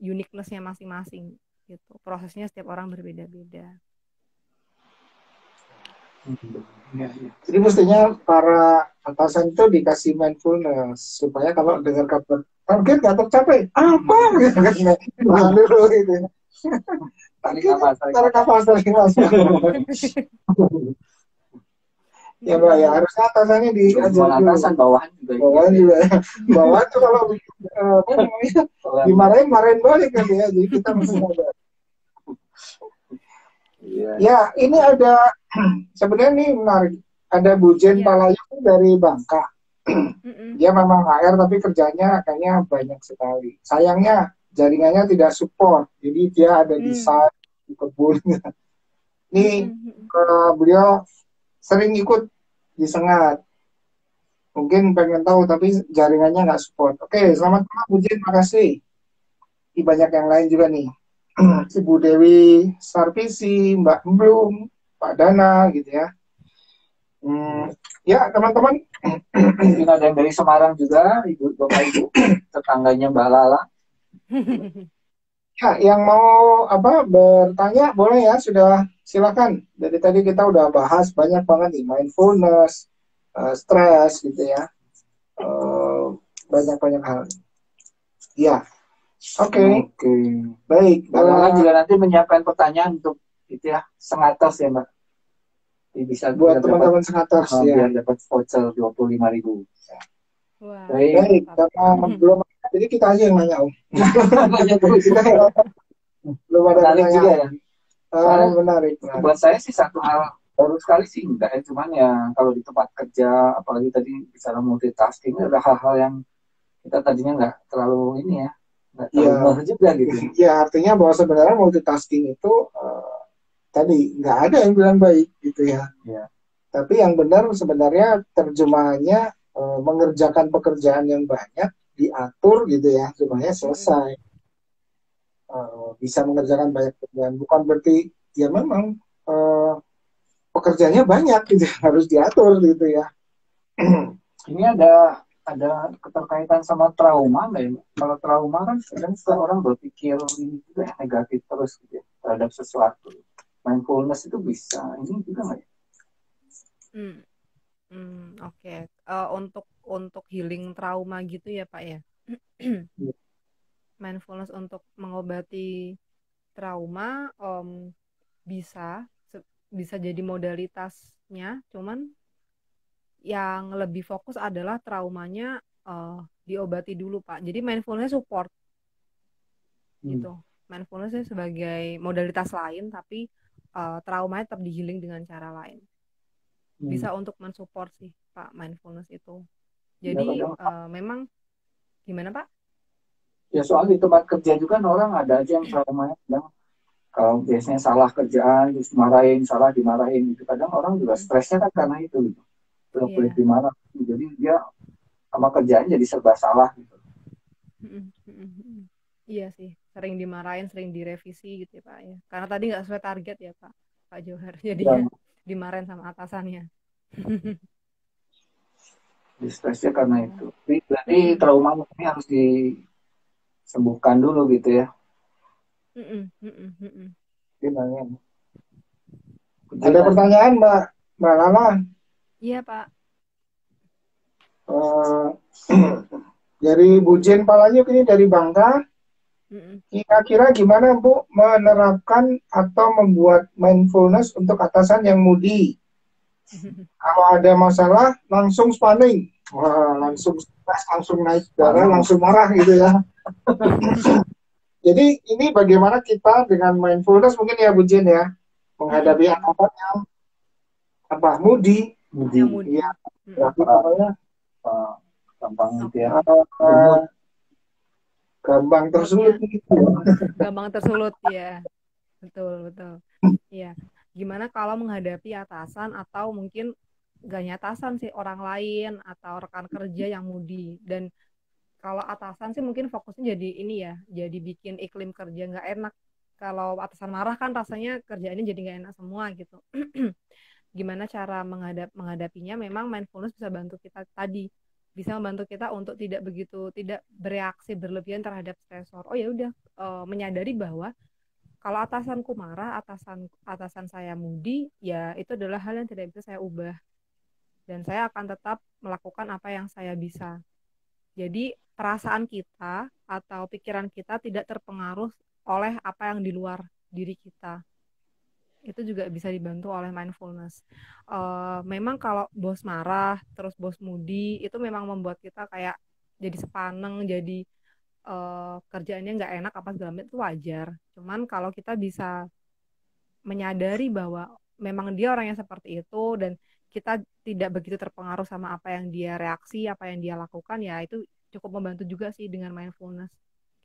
uniqueness-nya masing-masing gitu, prosesnya setiap orang berbeda-beda. Jadi mestinya para atasan itu dikasih mindfulness supaya kalau dengar kabar target nggak tercapai apa gitu kan, nah dulu gitu. Tarik nafas. Ya Mbak ya, harusnya atasannya diajar dulu. Atasan bawahan juga. Bawahan tuh kalau apa namanya dimarahin balik kan ya, jadi kita mesti sadar. Ya, ini ada sebenarnya nih menarik. Ada Bu Jen Palayung dari Bangka. Dia memang HR tapi kerjanya kayaknya banyak sekali. Sayangnya jaringannya tidak support. Jadi dia ada di site, di kebun. Nih beliau sering ikut disengat. Mungkin pengen tahu tapi jaringannya nggak support. Oke, selamat malam Bu Jen, makasih. Ini banyak yang lain juga nih. Ibu Dewi Sarvisi, Mbak Blum, Pak Dana gitu ya. Ya teman-teman, Mungkin ada yang dari Semarang juga, Bapak Ibu, tetangganya Mbak Lala. ya yang mau bertanya boleh ya, sudah silakan. Dari tadi kita udah bahas banyak banget nih, mindfulness, stres gitu ya, banyak-banyak hal. Ya, oke. Baik. Mbak Lala juga nanti menyiapkan pertanyaan untuk itu ya, sengatos ya Mbak. Bisa buat teman-teman sengatos ya. Biar dapat voucher 25.000. Wah, Baik, karena belum, jadi kita aja yang nanya Om. Belum ada menarik juga ya. Menarik. Buat saya sih satu hal baru sekali sih enggak ya, cuman ya kalau di tempat kerja, apalagi tadi bicara multitasking, ada hal-hal yang kita tadinya nggak terlalu ini ya, nggak terlalu juga gitu. Ya artinya bahwa sebenarnya multitasking itu tadi nggak ada yang bilang baik gitu ya. Tapi yang benar sebenarnya terjemahannya mengerjakan pekerjaan yang banyak diatur gitu ya supaya selesai. Bisa mengerjakan banyak pekerjaan, bukan berarti ya memang pekerjaannya banyak gitu harus diatur gitu ya. Ini ada keterkaitan sama trauma nggak ya? Kalau trauma kan kadang orang berpikir ini juga yang negatif terus gitu ya, terhadap sesuatu. Mindfulness itu bisa ini juga nggak ya? Oke. Untuk healing trauma gitu ya Pak ya. Mindfulness untuk mengobati trauma bisa jadi modalitasnya, cuman yang lebih fokus adalah traumanya diobati dulu Pak. Jadi mindfulness support gitu. Mindfulness sebagai modalitas lain, tapi traumanya tetap di healing dengan cara lain. Bisa untuk mensupport sih Pak mindfulness itu. Jadi memang gimana Pak? Ya soal di tempat kerja juga orang ada aja yang traumanya kadang kalau biasanya salah kerjaan terus salah dimarahin gitu. Kadang orang juga stresnya kan karena itu gitu. Terus dimarah. Jadi dia sama kerjaan jadi serba salah gitu. Iya sih, sering dimarahin, sering direvisi gitu ya Pak ya. Karena tadi nggak sesuai target ya Pak Johar. Jadinya dimarahin sama atasannya. Di stresnya karena itu. Berarti trauma ini harus disembuhkan dulu gitu ya. Ada pertanyaan Mbak Lala? Iya Pak. Dari Bu Jen Palanyuk ini dari Bangka. Kira-kira gimana Bu menerapkan atau membuat mindfulness untuk atasan yang moody? Kalau ada masalah langsung spanning, langsung stres, langsung naik darah, langsung marah gitu ya. Jadi ini bagaimana kita dengan mindfulness mungkin ya Bu Jen ya menghadapi atasan yang moody. Ya, pokoknya gampang tersulut gitu. Gampang tersulut ya. Betul. Iya. Gimana kalau menghadapi atasan atau mungkin gak hanya atasan sih, orang lain atau rekan kerja yang moody. Dan kalau atasan sih mungkin fokusnya jadi ini ya, jadi bikin iklim kerja nggak enak. Kalau atasan marah kan rasanya kerjaannya jadi nggak enak semua gitu. Gimana cara menghadapinya? Memang mindfulness bisa bantu kita tadi, bisa membantu kita untuk tidak bereaksi berlebihan terhadap stresor. Oh ya udah, menyadari bahwa kalau atasanku marah, atasan saya moody, ya itu adalah hal yang tidak bisa saya ubah. Dan saya akan tetap melakukan apa yang saya bisa. Jadi perasaan kita atau pikiran kita tidak terpengaruh oleh apa yang di luar diri kita. Itu juga bisa dibantu oleh mindfulness. Memang kalau bos marah, terus bos moody, itu memang membuat kita kayak jadi sepaneng, jadi kerjaannya nggak enak apa segala macam, itu wajar. Cuman kalau kita bisa menyadari bahwa memang dia orang yang seperti itu dan kita tidak begitu terpengaruh sama apa yang dia reaksi, apa yang dia lakukan, ya itu cukup membantu juga sih dengan mindfulness.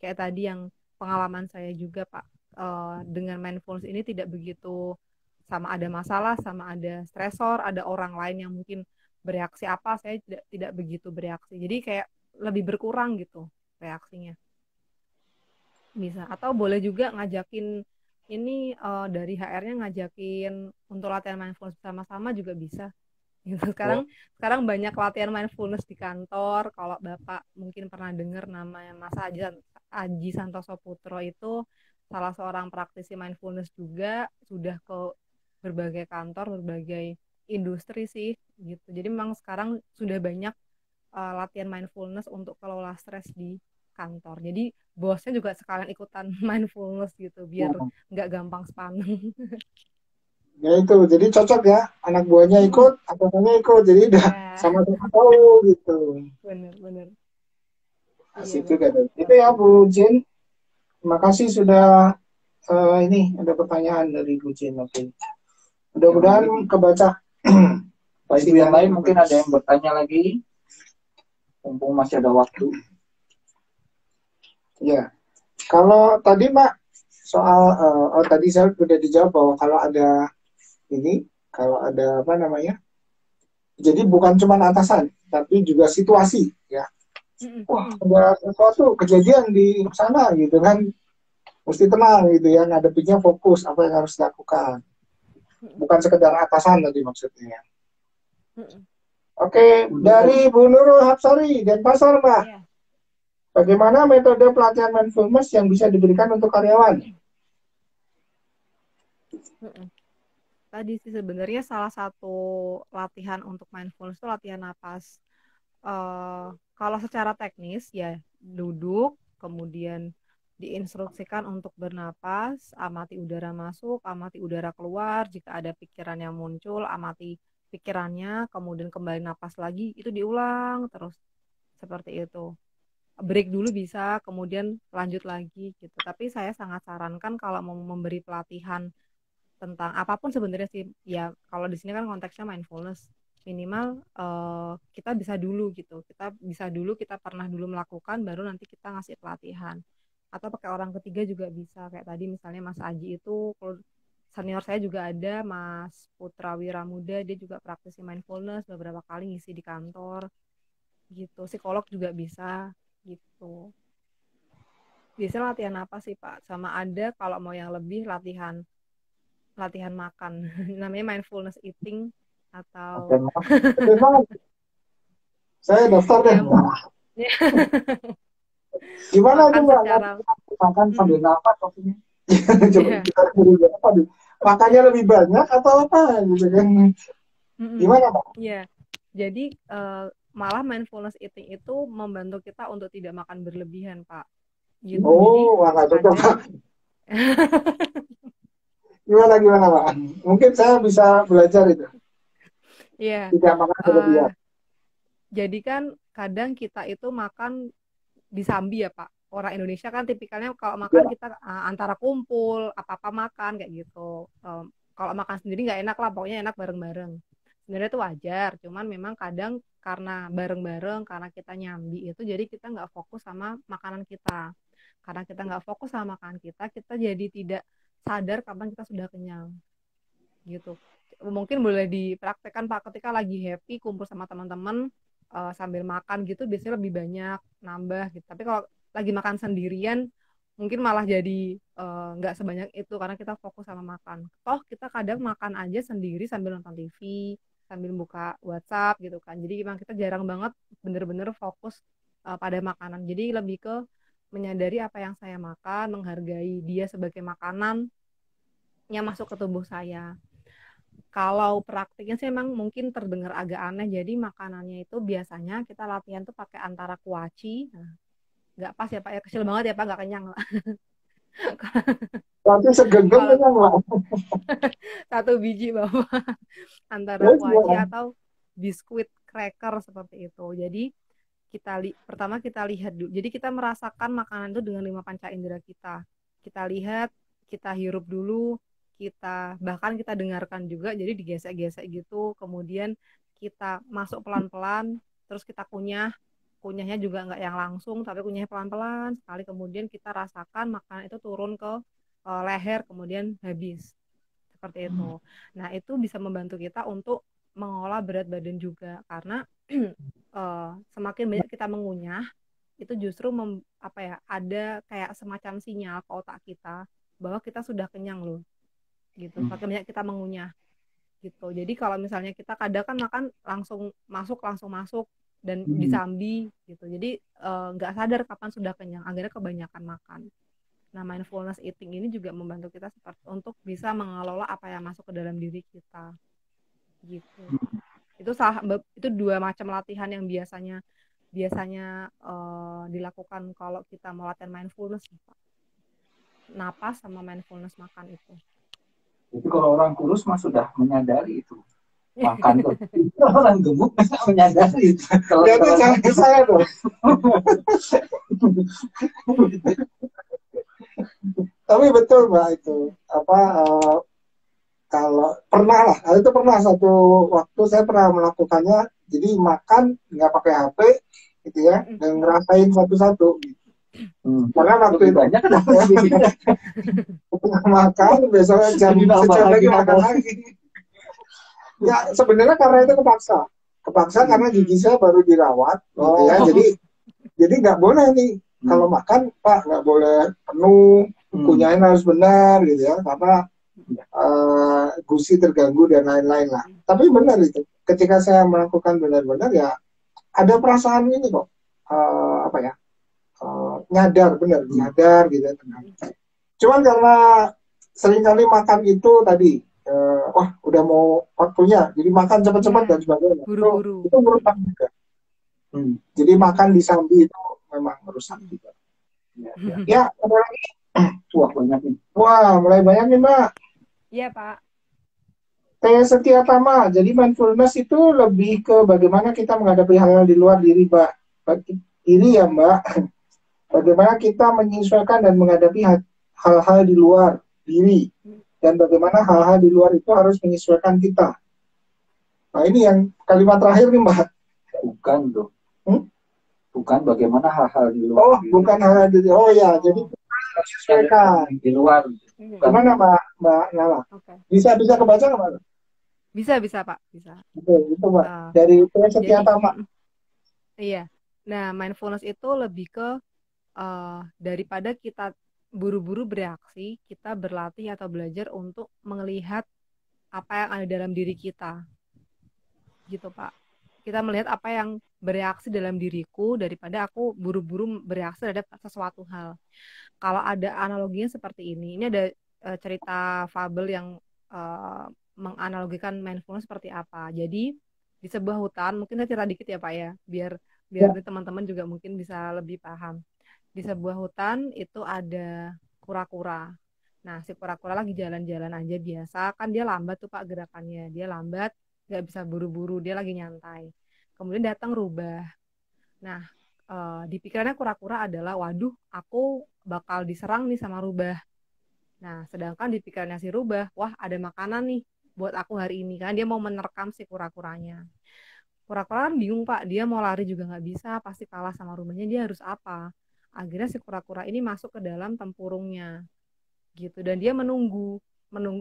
Kayak tadi yang pengalaman saya juga Pak, dengan mindfulness ini tidak begitu sama ada masalah, sama ada stresor, ada orang lain yang mungkin bereaksi apa, saya tidak begitu bereaksi. Jadi kayak lebih berkurang gitu reaksinya. Bisa. Atau boleh juga ngajakin ini dari HR-nya ngajakin untuk latihan mindfulness bersama-sama juga bisa. Gitu. Sekarang banyak latihan mindfulness di kantor. Kalau Bapak mungkin pernah dengar namanya Mas Aji Santoso Putro, itu salah seorang praktisi mindfulness juga, sudah ke berbagai kantor, berbagai industri sih gitu. Jadi memang sekarang sudah banyak latihan mindfulness untuk kelola stres di kantor. Jadi bosnya juga sekalian ikutan mindfulness gitu biar nggak gampang spaneng. Ya itu, jadi cocok ya, anak buahnya ikut, atasannya ikut, jadi udah sama-sama tahu gitu. Bener. Asik juga. Itu ya Bu Jin, terima kasih sudah ini ada pertanyaan dari Bu Jin. Oke. Mudah-mudahan kebaca. Pasti yang lain mungkin ada yang bertanya lagi, mumpung masih ada waktu. Ya, kalau tadi Mbak soal tadi saya sudah dijawab bahwa kalau ada ini, kalau ada apa namanya, jadi bukan cuma atasan, tapi juga situasi ya. Wah, ada sesuatu kejadian di sana gitu kan, mesti tenang gitu ya, ngadepinnya fokus apa yang harus dilakukan. Bukan sekedar atasan tadi maksudnya. Oke, dari Bu Nurul Hapsari, Denpasar Mbak. Bagaimana metode pelatihan mindfulness yang bisa diberikan untuk karyawan? Tadi sih sebenarnya salah satu latihan untuk mindfulness itu latihan napas. Kalau secara teknis ya duduk, kemudian diinstruksikan untuk bernapas, amati udara masuk, amati udara keluar, jika ada pikiran yang muncul, amati pikirannya, kemudian kembali napas lagi, itu diulang terus seperti itu. Break dulu bisa, kemudian lanjut lagi gitu. Tapi saya sangat sarankan kalau mau memberi pelatihan tentang apapun sebenarnya sih, ya kalau di sini kan konteksnya mindfulness, minimal kita bisa dulu gitu, kita pernah dulu melakukan, baru nanti kita ngasih pelatihan. Atau pakai orang ketiga juga bisa, kayak tadi misalnya Mas Aji itu, kalau senior saya juga ada Mas Putra Wiramuda, dia juga praktisi mindfulness, beberapa kali ngisi di kantor gitu. Psikolog juga bisa gitu. Biasanya latihan apa sih Pak? Sama ada kalau mau yang lebih latihan makan. Namanya mindfulness eating atau saya daftar deh. Gimana makan tuh Mbak? secara Makan sambil napas maksudnya. Coba kita beri apa tuh? Makannya lebih banyak atau apa gitu kan? Gimana Mbak? Iya. Jadi malah mindfulness eating itu membantu kita untuk tidak makan berlebihan, Pak. Gitu. Oh, nggak cocok Pak. Gimana Pak? Mungkin saya bisa belajar itu. Iya. Tidak makan berlebihan. Jadi kan kadang kita itu makan disambi ya Pak. Orang Indonesia kan tipikalnya kalau makan kita antara kumpul, apa-apa makan kayak gitu. Kalau makan sendiri nggak enak lah, pokoknya enak bareng-bareng. Sebenarnya itu wajar, cuman memang kadang karena bareng-bareng, karena kita nyambi itu, jadi kita nggak fokus sama makanan kita. Karena kita nggak fokus sama makanan kita jadi tidak sadar kapan kita sudah kenyang. Gitu. Mungkin boleh dipraktekkan Pak, ketika lagi happy kumpul sama teman-teman sambil makan gitu biasanya lebih banyak nambah gitu. Tapi kalau lagi makan sendirian mungkin malah jadi nggak sebanyak itu karena kita fokus sama makan. Toh kita kadang makan aja sendiri sambil nonton TV, sambil buka WhatsApp gitu kan. Jadi memang kita jarang banget bener-bener fokus pada makanan. Jadi lebih ke menyadari apa yang saya makan, menghargai dia sebagai makanan yang masuk ke tubuh saya. Kalau praktiknya sih emang mungkin terdengar agak aneh. Jadi makanannya itu biasanya kita latihan tuh pakai antara kuaci. Nah, nggak pas ya Pak ya, kecil banget ya Pak, nggak kenyang lah. Kuaci segenggam kenyang Pak. Satu biji Bapak. Antara kuaci atau biskuit cracker seperti itu. Jadi pertama kita lihat dulu. Jadi kita merasakan makanan itu dengan 5 panca indera kita. Kita lihat, kita hirup dulu, bahkan kita dengarkan juga, jadi digesek-gesek gitu, kemudian kita masuk pelan-pelan, terus kita kunyahnya juga nggak yang langsung, tapi kunyahnya pelan-pelan sekali, kemudian kita rasakan makanan itu turun ke leher, kemudian habis seperti itu. Nah, itu bisa membantu kita untuk mengolah berat badan juga, karena semakin banyak kita mengunyah, itu justru ada kayak semacam sinyal ke otak kita bahwa kita sudah kenyang loh, gitu. Semakin banyak kita mengunyah, gitu. Jadi kalau misalnya kita kadang kan makan langsung masuk dan disambi, gitu. Jadi nggak sadar kapan sudah kenyang, akhirnya kebanyakan makan. Nah, mindfulness eating ini juga membantu kita untuk bisa mengelola apa yang masuk ke dalam diri kita, gitu. Itu dua macam latihan yang biasanya dilakukan kalau kita mau latihan mindfulness, Pak. Napas sama mindfulness makan itu. Jadi kalau orang kurus mah sudah menyadari itu. Makan tuh. Orang gemuk menyadari itu. Kalau jangan saya dong. Tapi betul Mbak itu kalau pernah satu waktu saya pernah melakukannya, jadi makan nggak pakai HP gitu ya, dan ngerasain satu-satu gitu. Karena waktu itu banyak kan makan, besoknya jam lagi makan lagi. Ya sebenarnya karena itu kepaksa karena gigi saya baru dirawat gitu ya, jadi nggak boleh nih kalau makan Pak, nggak boleh penuh, kunyain harus benar gitu ya, karena gusi terganggu dan lain-lain lah. Tapi benar itu, ketika saya melakukan benar-benar ya ada perasaan ini kok, nyadar gitu ya. Cuman karena seringkali makan itu tadi, udah mau waktunya, jadi makan cepat-cepat dan sebagainya. Buru-buru. Itu merusak juga. Jadi makan disambi itu memang merusak juga. Ya, ada lagi. Wah, mulai banyak nih Mbak. Iya Pak. Saya Setia Tama. Jadi mindfulness itu lebih ke bagaimana kita menghadapi hal-hal di luar diri, Mbak. Ini ya Mbak. Bagaimana kita menyesuaikan dan menghadapi hal-hal di luar diri. Dan bagaimana hal-hal di luar itu harus menyesuaikan kita. Nah ini yang kalimat terakhir nih Mbak. Bukan tuh. Bukan bagaimana hal-hal di luar. Bukan hal-hal di luar. Oh ya, jadi menyesuaikan di luar. Gimana Mbak Nala? Okay. Bisa kebaca nggak Mbak? Bisa Pak, bisa. Itu Mbak. Dari Setia Tama. Iya. Nah, mindfulness itu lebih ke daripada kita buru-buru bereaksi, kita berlatih atau belajar untuk melihat apa yang ada dalam diri kita. Gitu Pak. Kita melihat apa yang bereaksi dalam diriku daripada aku buru-buru bereaksi terhadap sesuatu hal. Kalau ada analoginya seperti ini ada cerita fabel yang menganalogikan mindfulness seperti apa. Jadi di sebuah hutan, mungkin saya cerita dikit ya Pak ya, biar teman-teman juga mungkin bisa lebih paham. Di sebuah hutan itu ada kura-kura. Nah, si kura-kura lagi jalan-jalan aja biasa, kan dia lambat tuh Pak gerakannya. Dia lambat, nggak bisa buru-buru, dia lagi nyantai. Kemudian datang rubah. Nah, di pikirannya kura-kura adalah, waduh, aku bakal diserang nih sama rubah. Nah, sedangkan di pikirannya si rubah, wah ada makanan nih buat aku hari ini. Kan dia mau menerkam si kura-kuranya. Kura-kura kan bingung Pak, dia mau lari juga nggak bisa, pasti kalah sama rubahnya, dia harus apa? Akhirnya si kura-kura ini masuk ke dalam tempurungnya. Gitu, dan dia menunggu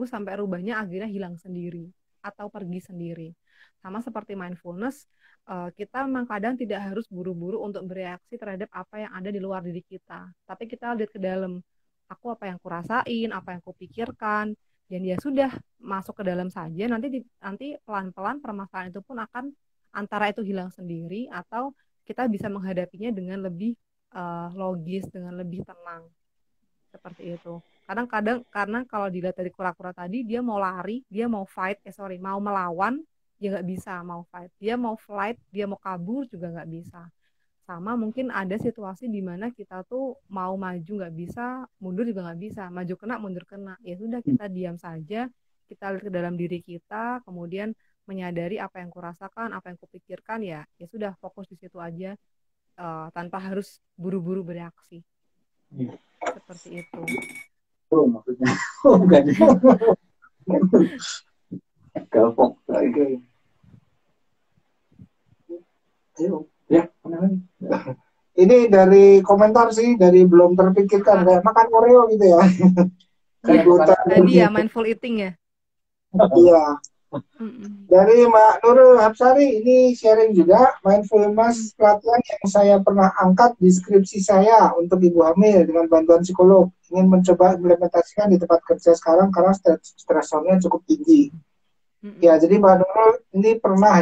sampai rubahnya akhirnya hilang sendiri atau pergi sendiri. Sama seperti mindfulness, kita memang kadang tidak harus buru-buru untuk bereaksi terhadap apa yang ada di luar diri kita, tapi kita lihat ke dalam, aku apa yang kurasain, apa yang kupikirkan, dan ya sudah masuk ke dalam saja. Nanti pelan-pelan permasalahan itu pun akan antara itu hilang sendiri atau kita bisa menghadapinya dengan lebih logis, dengan lebih tenang, seperti itu. Kadang-kadang karena kalau dilihat dari kura-kura tadi, dia mau lari, dia mau mau melawan, dia nggak bisa mau fight. Dia mau flight, dia mau kabur juga nggak bisa. Sama mungkin ada situasi di mana kita tuh mau maju nggak bisa, mundur juga nggak bisa. Maju kena, mundur kena. Ya sudah, kita diam saja, kita lihat ke dalam diri kita, kemudian menyadari apa yang kurasakan, apa yang kupikirkan, ya sudah, fokus di situ aja, tanpa harus buru-buru bereaksi. Seperti itu. Maksudnya bukan galpok lagi. Ya, ini dari komentar sih, dari belum terpikirkan, kayak makan Oreo gitu ya. Tadi ya mindful eating ya. Iya. Mm-mm. Dari Mbak Nurul Hapsari ini sharing juga mindfulness pelatihan yang saya pernah angkat di skripsi saya untuk ibu hamil dengan bantuan psikolog. Ingin mencoba implementasikan di tempat kerja sekarang karena stresornya cukup tinggi. Mm-mm. Ya, jadi Mbak Nurul ini pernah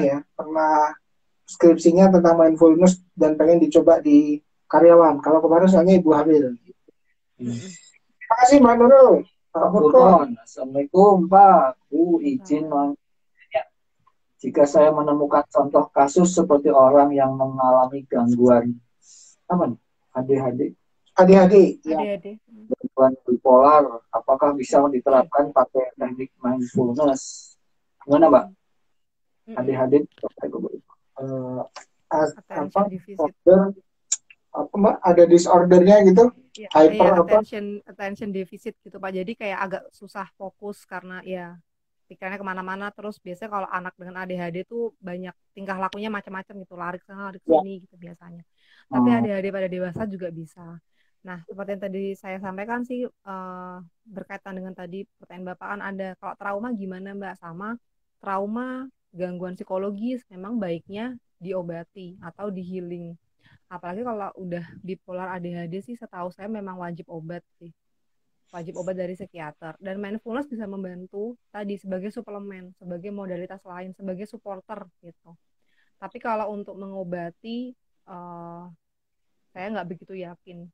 skripsinya tentang mindfulness dan pengen dicoba di karyawan. Kalau kemarin soalnya ibu hamil. Mm-mm. Terima kasih Mbak Nurul. Pak Furkon. Furkon, Assalamualaikum Pak. Bu, izin jika saya menemukan contoh kasus seperti orang yang mengalami gangguan apa nih? ADHD, ADHD. Ya. Adik-adik. gangguan bipolar, apakah bisa diterapkan pakai teknik mindfulness? Gimana Mbak? Mm-mm. ADHD Apa Attention deficit. disorder, apa Mbak? Ada disordernya gitu? Ya, Hyper apa? attention deficit gitu Pak. Jadi kayak agak susah fokus karena ya pikirannya kemana-mana. Terus biasanya kalau anak dengan ADHD tuh banyak tingkah lakunya macam-macam gitu, lari ke sana, lari ke Ya. sini gitu biasanya. Tapi ADHD pada dewasa juga bisa. Nah, seperti yang tadi saya sampaikan sih berkaitan dengan tadi pertanyaan Bapak kan ada kalau trauma gimana Mbak? Sama trauma gangguan psikologis memang baiknya diobati atau di healing. Apalagi kalau udah bipolar ADHD sih setahu saya memang wajib obat sih. Wajib obat dari psikiater. Dan mindfulness bisa membantu tadi sebagai suplemen, sebagai modalitas lain, sebagai supporter gitu. Tapi kalau untuk mengobati, saya nggak begitu yakin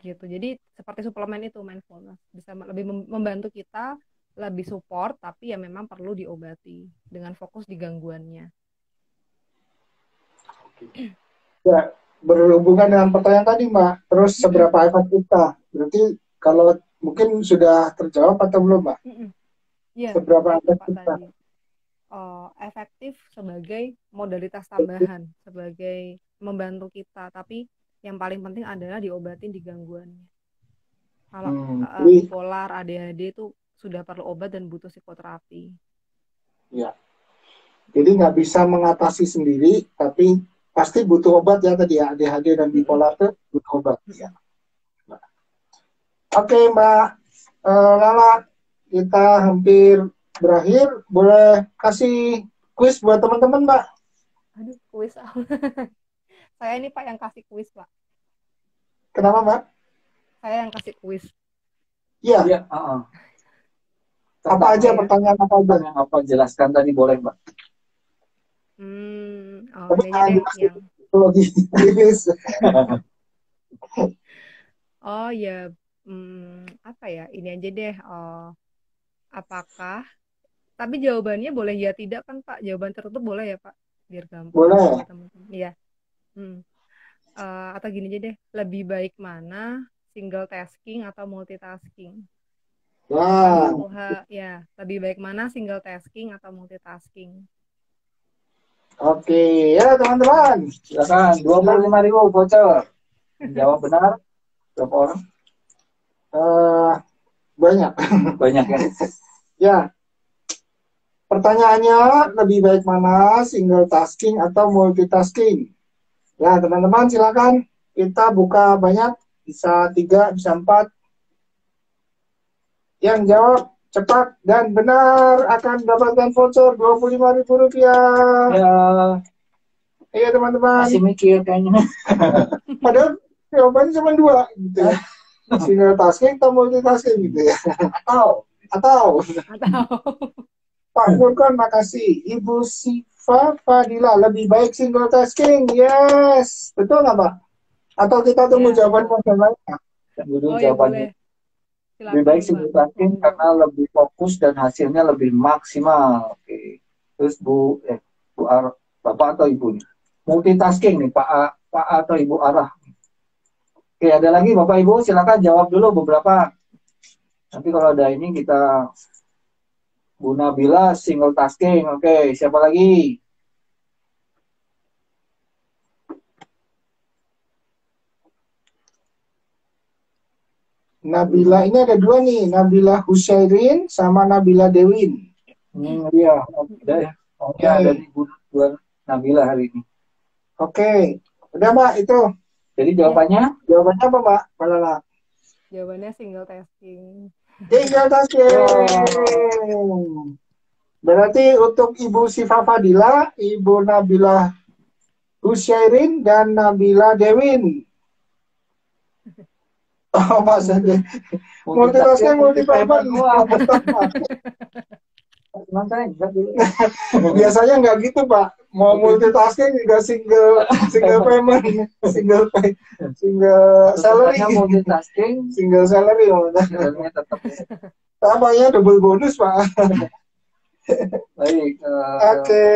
gitu. Jadi seperti suplemen itu mindfulness bisa lebih membantu kita, lebih support, tapi ya memang perlu diobati dengan fokus di gangguannya. Ya, berhubungan dengan pertanyaan tadi Mbak, terus seberapa efektifkah? Berarti kalau mungkin sudah terjawab atau belum Mbak? Iya, Seberapa itu Pak efektifkah? tadi. Efektif sebagai modalitas tambahan, sebagai membantu kita. Tapi yang paling penting adalah diobatin di gangguannya. Kalau bipolar, ADHD itu sudah perlu obat dan butuh psikoterapi. Ya. Jadi nggak bisa mengatasi sendiri, tapi pasti butuh obat ya tadi ya, ADHD dan bipolar itu butuh obat. Ya. Oke Mbak Lala, kita hampir berakhir. Boleh kasih kuis buat teman-teman Mbak? Aduh, kuis. Saya ini Pak yang kasih kuis Pak. Kenapa Mbak? Saya yang kasih kuis. Iya. Ya, apa aja pertanyaan apa aja? Yang apa jelaskan tadi boleh Mbak? Ini aja deh yang oh ya, apa ya? Ini aja deh. Apakah? Tapi jawabannya boleh ya tidak kan Pak? Jawaban tertutup boleh ya Pak? Biar gampang. Boleh. Buat teman-teman. Iya. Atau gini aja deh. Lebih baik mana? Single tasking atau multitasking? Wow. Ya, lebih baik mana single tasking atau multitasking? Oke, ya teman-teman, silakan 25.000 voucher. Jawab benar berapa orang? Banyak. Banyak ya. Ya. Pertanyaannya lebih baik mana single tasking atau multitasking? Ya teman-teman silakan kita buka banyak, bisa 3, bisa 4. Yang jawab cepat dan benar akan mendapatkan voucher Rp25.000. Ya. Iya teman-teman. Masih mikir kayaknya. Padahal jawabannya cuma 2 gitu ya. Single tasking atau multitasking gitu ya. Atau. Pak Furkon, makasih. Ibu Siva Fadila, lebih baik single tasking. Yes. Betul nggak Pak? Atau kita tunggu jawaban yang lainnya? Tunggu jawabannya. Lebih baik single tasking karena lebih fokus dan hasilnya lebih maksimal. Oke. Terus Bapak atau Ibu nih? Multitasking nih, Pak atau Ibu Arah. Oke, ada lagi Bapak Ibu, silakan jawab dulu beberapa. Nanti kalau ada ini kita Bu Nabila single tasking. Oke, siapa lagi? Nabila ini ada 2 nih, Nabila Husairin sama Nabila Dewin. Iya, ada ya. Oke, ada di Bu Nabila hari ini. Oke, udah Mbak itu. Jadi jawabannya? Jawabannya apa Mbak? Malala. Jawabannya single tasking. Single tasking. Berarti untuk Ibu Siva Fadila, Ibu Nabila Husyairin, dan Nabila Dewin. Oh, Mas Ade. Multitasking, multi-payment. Cuman saya juga dulu. Biasanya nggak gitu, Pak. Mau multitasking juga single payment, single salary, Sebenarnya multitasking, single salary. sebenarnya tetap Apa ya, double bonus, Pak. baik. Oke,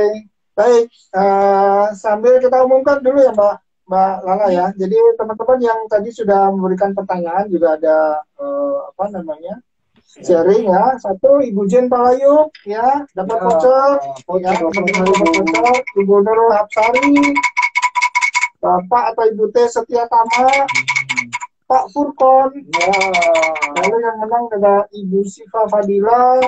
baik. Sambil kita umumkan dulu ya, Mbak Lala ya. Jadi teman-teman yang tadi sudah memberikan pertanyaan juga ada sharing ya. Satu, Ibu Jen Palayuk ya, dapat voucher. Ya, teman-teman dapat voucher. Ibu Nurul Hapsari, Bapak atau Ibu T Setia Tama, Pak Furkon. Ya, Lalu yang menang ada Ibu Siva Fadila,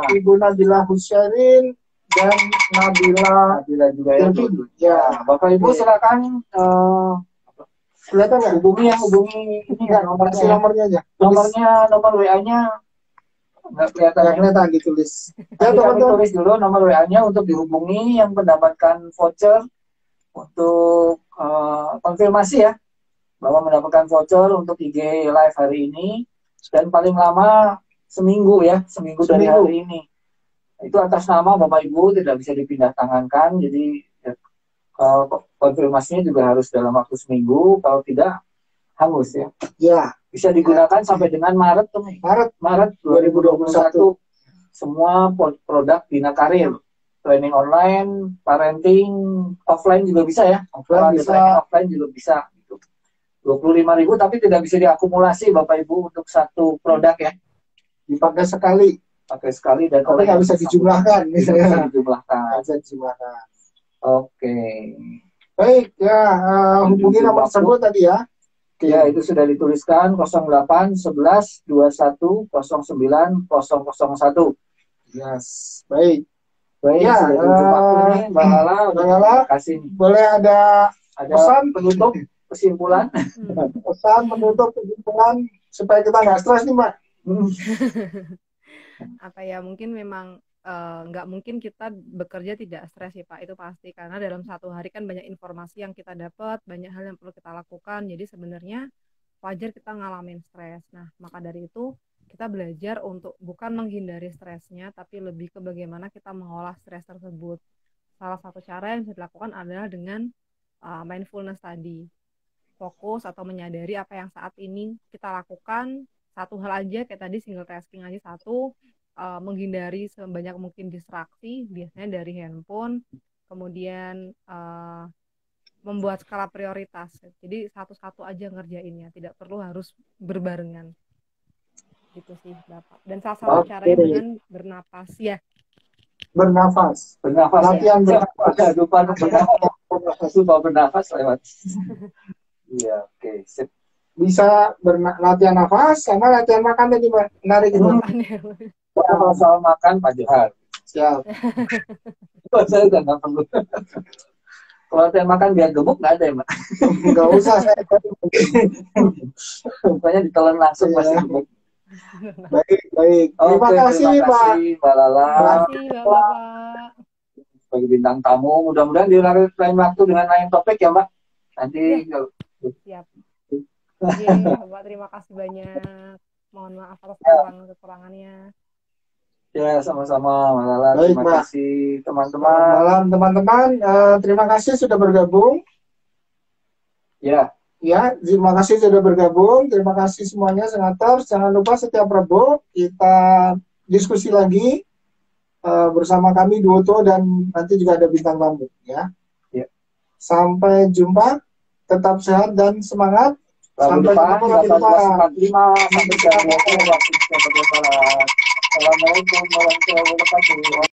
Ibu Nabila Husyairin, dan Nabila juga ya. Devi. Ya, Bapak Ibu silakan kelihatan nggak? hubungi ini ya, Kasih nomornya aja. nomor WA-nya nggak kelihatan. Nggak kelihatan ditulis. Ya, Nanti kami teman-teman. tulis dulu nomor WA-nya untuk dihubungi yang mendapatkan voucher untuk konfirmasi ya bahwa mendapatkan voucher untuk IG live hari ini, dan paling lama seminggu dari hari ini. Itu atas nama Bapak Ibu, tidak bisa dipindah tangankan, jadi konfirmasinya juga harus dalam waktu seminggu, kalau tidak hangus ya. Ya, Bisa digunakan sampai dengan Maret 2021. Semua produk Bina Karir, training online, parenting, offline juga bisa ya. Offline bisa. Training offline juga bisa. 25.000 tapi tidak bisa diakumulasi Bapak Ibu untuk satu produk ya. dipakai sekali. Pakai sekali dan Tapi nggak bisa dijumlahkan. Bisa Nggak dijumlahkan. bisa dijumlahkan. Oke. Baik, ya hubungi nomor tersebut tadi ya. Ya, itu sudah dituliskan 08 11 21 09 001. Yes, baik. Baik, Ya, sudah di ujung waktu nih, Mbak Lala, kasih boleh ada pesan penutup kesimpulan. pesan penutup kesimpulan supaya kita nggak stres nih, Mbak. Apa ya, mungkin memang nggak mungkin kita bekerja tidak stres ya Pak, itu pasti, karena dalam satu hari kan banyak informasi yang kita dapat, banyak hal yang perlu kita lakukan, jadi sebenarnya wajar kita ngalamin stres. Nah, maka dari itu kita belajar untuk bukan menghindari stresnya, tapi lebih ke bagaimana kita mengolah stres tersebut. Salah satu cara yang bisa dilakukan adalah dengan mindfulness tadi, fokus atau menyadari apa yang saat ini kita lakukan, satu hal aja, kayak tadi single tasking aja satu, menghindari sebanyak mungkin distraksi, biasanya dari handphone, kemudian membuat skala prioritas. Jadi satu-satu aja ngerjainnya, tidak perlu harus berbarengan. Gitu sih, Bapak. Dan salah satu caranya dengan bernapas ya. Bernafas. Latihan bernafas. Lupa bernafas lewat. Iya, oke. Sip. Bisa latihan nafas sama latihan makan tadi, Mbak. Menarik itu. Kalau soal makan Pak Johar. Siap. Saya udah nggak perlu. Kalau latihan makan biar gemuk nggak ada ya, Mbak? Nggak usah. Pokoknya ditelan langsung masih gemuk. Baik. Terima kasih, Pak. Mbak Lala. Terima kasih, Bapak. Sebagai bintang tamu, mudah-mudahan di lain waktu dengan lain topik ya, Mbak. Nanti. Siap. Oke, Bapak, terima kasih banyak. Mohon maaf atas kekurangannya. Ya, sama-sama, Mbak Lala. Baik, Terima Mbak. kasih, teman-teman. Selamat malam, teman-teman. Terima kasih sudah bergabung. Ya. Ya, terima kasih sudah bergabung. Terima kasih semuanya, senator. Jangan lupa setiap Rabu kita diskusi lagi bersama kami Duoto, dan nanti juga ada bintang tamu ya. Ya. Sampai jumpa. Tetap sehat dan semangat. Sampai Sampai jumpa. ketemu. 18.45 sampai jam 20 waktu Indonesia bagian barat. Assalamualaikum warahmatullahi wabarakatuh.